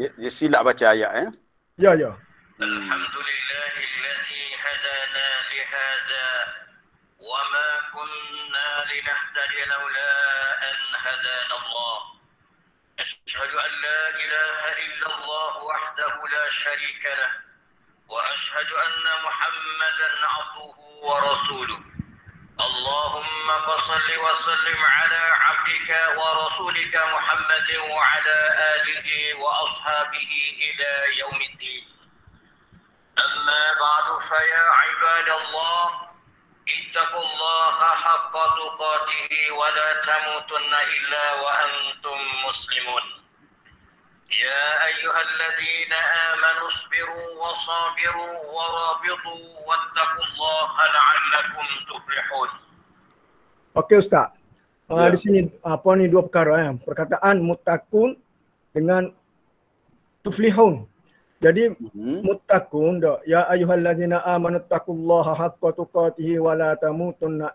Dia silap baca ayat Ya. Alhamdulillahilladzi hadana lihada wa ma kunna linahtadiya laula an hadana Allah. Ashhadu an la ilaha illallah wahdahu la syarika lah wa ashhadu anna Muhammadan abduhu wa rasuluh. Allahumma salli wa sallim ala abdika wa rasulika Muhammadin wa ala alihi wa ashabihi ila yaumiddin. Amma ba'du fa ya ibadallah ittaqullaha haqqa tuqatih wa la tamutunna illa wa antum muslimun. Ya ayyuhalladzina amanu isbiru wa sabiru wa rabitu wattaqullaha la'allakum tuflihun. Okey Ustaz. Di sini apa ni dua perkara perkataan muttaqun dengan tuflihun. Jadi muttaqun ya ayyuhalladzina amanu taqullaha haqqa tuqatih wa la tamutunna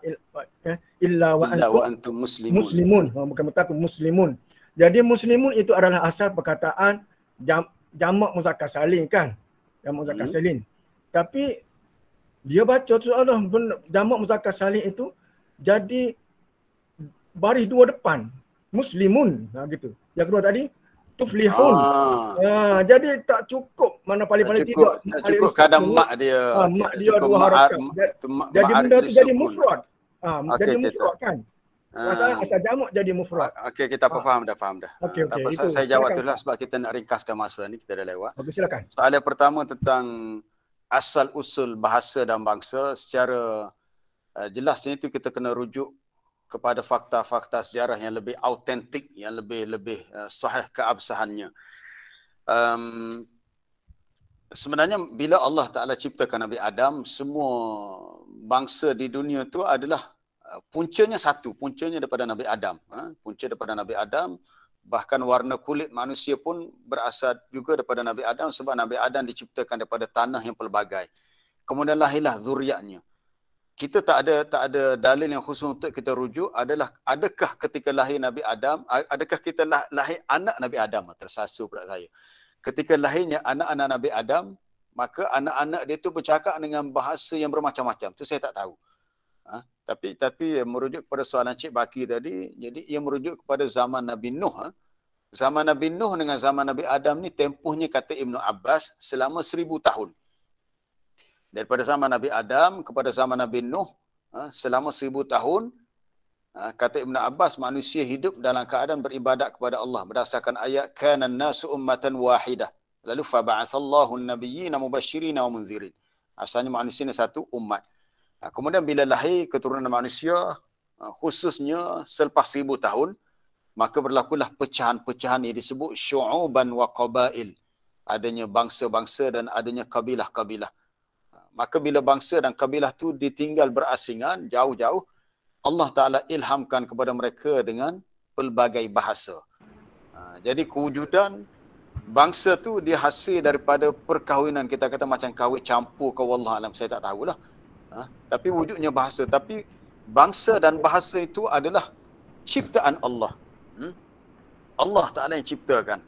illa wa antum muslimun. Bukan muttaqun, muslimun. Jadi muslimun itu adalah asal perkataan jamak muzakkar salim kan? Jamak muzakkar salim. Tapi dia baca tu Allah jamak muzakkar salim itu jadi baris dua depan. Muslimun. Gitu. Yang kedua tadi tuflihun. Jadi tak cukup, mana paling-paling tidak. Tak cukup kadang mak dia. Mak dia dua harakat. Jadi benda tu jadi mufrad. Jadi mufrad kan. Masalah asal jamak jadi mufrad. Okey, kita faham dah. Okey, Tapi saya jawab tu lah sebab kita nak ringkaskan masa ni, kita dah lewat. Okey, silakan. Soalan pertama tentang asal usul bahasa dan bangsa, secara jelasnya itu kita kena rujuk kepada fakta-fakta sejarah yang lebih autentik, yang lebih sahih keabsahannya. Sebenarnya bila Allah Ta'ala ciptakan Nabi Adam, semua bangsa di dunia tu adalah puncanya satu, puncanya daripada Nabi Adam. Punca daripada Nabi Adam, bahkan warna kulit manusia pun berasal juga daripada Nabi Adam, sebab Nabi Adam diciptakan daripada tanah yang pelbagai. Kemudian lahirlah zuriatnya. Kita tak ada dalil yang khusus untuk kita rujuk adalah adakah ketika lahir Nabi Adam, adakah kita lahir anak Nabi Adam, tersasul pula saya. Ketika lahirnya anak-anak Nabi Adam, maka anak-anak dia tu bercakap dengan bahasa yang bermacam-macam. Tu saya tak tahu. Tapi merujuk kepada soalan Cik Baki tadi, jadi ia merujuk kepada zaman Nabi Nuh. Zaman Nabi Nuh dengan zaman Nabi Adam ni tempohnya kata Ibnu Abbas selama 1000 tahun. Daripada zaman Nabi Adam kepada zaman Nabi Nuh selama 1000 tahun, kata Ibnu Abbas manusia hidup dalam keadaan beribadat kepada Allah berdasarkan ayat kana an-nasu ummatan wahidah. Lalu faba'atsallahu an-nabiyyina mubasysyirin wa munzirin. Asalnya manusia ni satu umat. Kemudian bila lahir keturunan manusia, khususnya selepas 1000 tahun, maka berlakulah pecahan-pecahan yang disebut syu'uban wa qabail. Adanya bangsa-bangsa dan adanya kabilah-kabilah. Maka bila bangsa dan kabilah tu ditinggal berasingan jauh-jauh, Allah Ta'ala ilhamkan kepada mereka dengan pelbagai bahasa. Jadi kewujudan bangsa tu dia hasil daripada perkahwinan, kita kata macam kahwin campur ke wallahualam, saya tak tahulah. Tapi wujudnya bahasa. Tapi bangsa dan bahasa itu adalah ciptaan Allah. Allah Ta'ala yang ciptakan.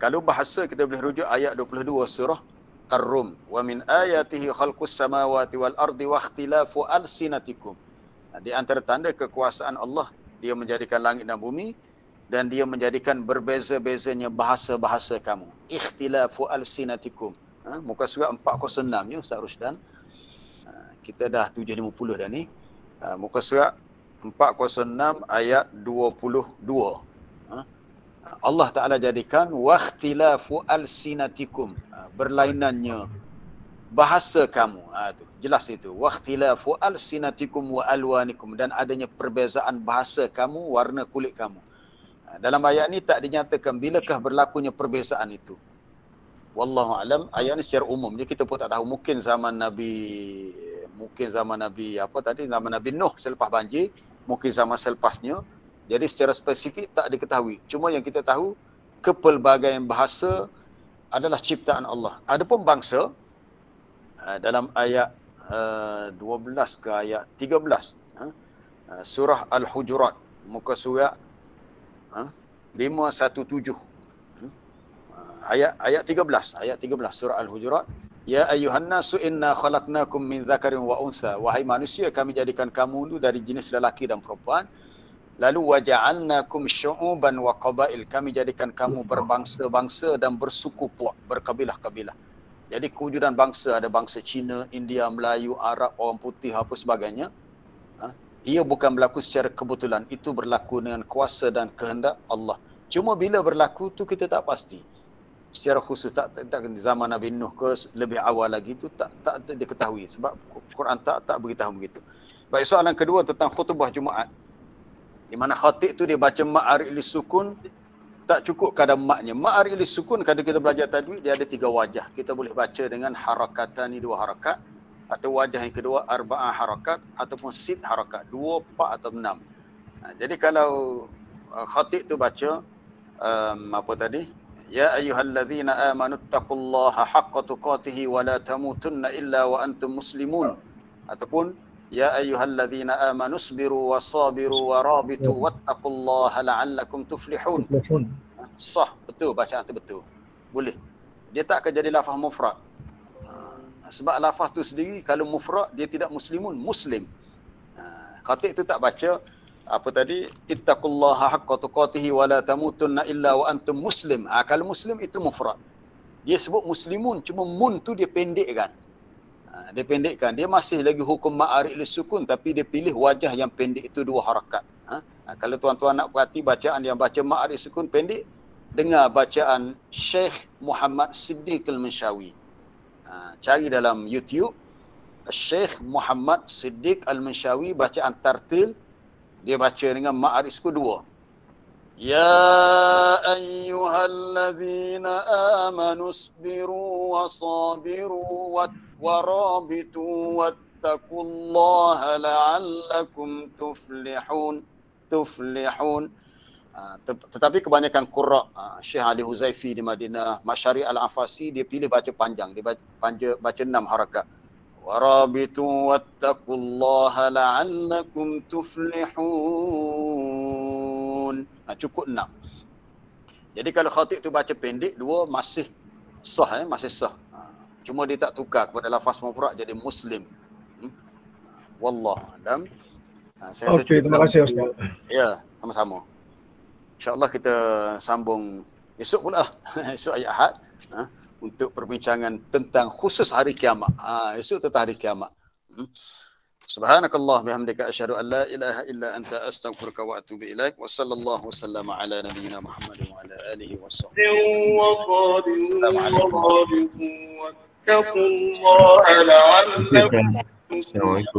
Kalau bahasa kita boleh rujuk ayat 22 surah Ar-Rum. Wa min ayatihi khalqus samawati wal ardi wa ikhtilafu alsinatikum. Di antara tanda kekuasaan Allah, dia menjadikan langit dan bumi dan dia menjadikan berbeza-bezanya bahasa-bahasa kamu. Ikhtilafu alsinatikum. Muka surat 406 ya Ustaz Rusdan. Kita dah 750 dah ni. Muka surat 406 ayat 22. Allah Ta'ala jadikan wakhtilafu alsinatikum, berlainannya bahasa kamu. Tu jelas itu. Wakhtilafu alsinatikum wa alwanikum, dan adanya perbezaan bahasa kamu, warna kulit kamu. Dalam ayat ni tak dinyatakan bilakah berlakunya perbezaan itu. Wallahu alam, ayat ni secara umum. Jadi kita pun tak tahu, mungkin zaman Nabi zaman Nabi Nuh selepas banjir, mungkin zaman selepasnya. Jadi secara spesifik tak diketahui. Cuma yang kita tahu, kepelbagaian bahasa adalah ciptaan Allah. Adapun bangsa, dalam ayat 12 ke ayat 13, surah Al-Hujurat, muka surat 517. Ayat 13 surah Al-Hujurat. Ya ayyuhan nasu inna khalaqnakum min dzakarin wa unsa. Wahai manusia, kami jadikan kamu dari jenis lelaki dan perempuan. Lalu waja'alnakum syu'uban wa qabail. Kami jadikan kamu berbangsa-bangsa dan bersuku puak, berkabilah-kabilah. Jadi kewujudan bangsa, ada bangsa Cina, India, Melayu, Arab, orang putih, apa sebagainya. Ia bukan berlaku secara kebetulan. Itu berlaku dengan kuasa dan kehendak Allah. Cuma bila berlaku tu kita tak pasti. Secara khusus tak zaman Nabi Nuh ke lebih awal lagi tu tak diketahui sebab Quran tak beritahu begitu. Baik, soalan kedua tentang khutbah Jumaat. Di mana khatib tu dia baca ma'ari li sukun, tak cukup kadar maknya. Ma'ari li sukun, kalau kita belajar tajwid dia ada 3 wajah. Kita boleh baca dengan harakatani, 2 harakat, atau wajah yang kedua arba'ah harakat, ataupun sit harakat, 2, 4 atau 6. Jadi kalau khatib tu baca apa tadi? Ya ayyuhallazina amanu taqullaha haqqa tuqatih wa la tamutunna illa wa antum muslimun. Ataupun ya ayyuhallazina amanu sabiru wa sabiru wa rabitu wattaqullaha la'allakum tuflihun. Sah, betul, bacaan tu betul. Boleh. Dia tak akan jadi lafaz mufrad. Sebab lafaz tu sendiri kalau mufrad dia tidak muslimun, muslim. Khatib tu tak baca apa tadi, ittaqullaha haqqa tuqatih wa la tamutunna illa wa antum muslim. Kalau muslim itu mufrad. Dia sebut muslimun, cuma mun tu dia pendekkan. Dia pendekkan. Dia masih lagi hukum ma'ari li sukun, tapi dia pilih wajah yang pendek itu 2 harakat. Kalau tuan-tuan nak perhati bacaan yang baca ma'arif sukun pendek, dengar bacaan Syekh Muhammad Siddiq Al-Minshawi. Cari dalam YouTube Syekh Muhammad Siddiq Al-Minshawi bacaan tartil, dia baca dengan ma'arif sukun 2. Ya ayyuhalladzina amanu isbiru wasabiru warabitu wattaqullaha la'allakum tuflihun. Tetapi kebanyakan qurra Syekh Ali Huzaifi di Madinah, Masyari Al-Afasi, dia pilih baca panjang, dia baca 6 harakat. Warabitu wattaqullaha la'allakum tuflihun. Cukup 6. Jadi kalau khatib tu baca pendek 2 masih sah, masih sah. Cuma dia tak tukar kepada lafaz mufrad jadi muslim. Wallahu a'lam. Okey, terima kasih Ustaz. Ya, sama-sama. InsyaAllah kita sambung esok pula. Esok ayat Ahad. Untuk perbincangan tentang khusus hari kiamat. Esok tentang hari kiamat. Subhanakallah bihamdika asyhadu an la ilaha illa anta astaghfiruka wa atubu ilaik. Wa sallallahu wasallama ala nabiyyina Muhammad wa ala alihi washabbihi. Assalamualaikum.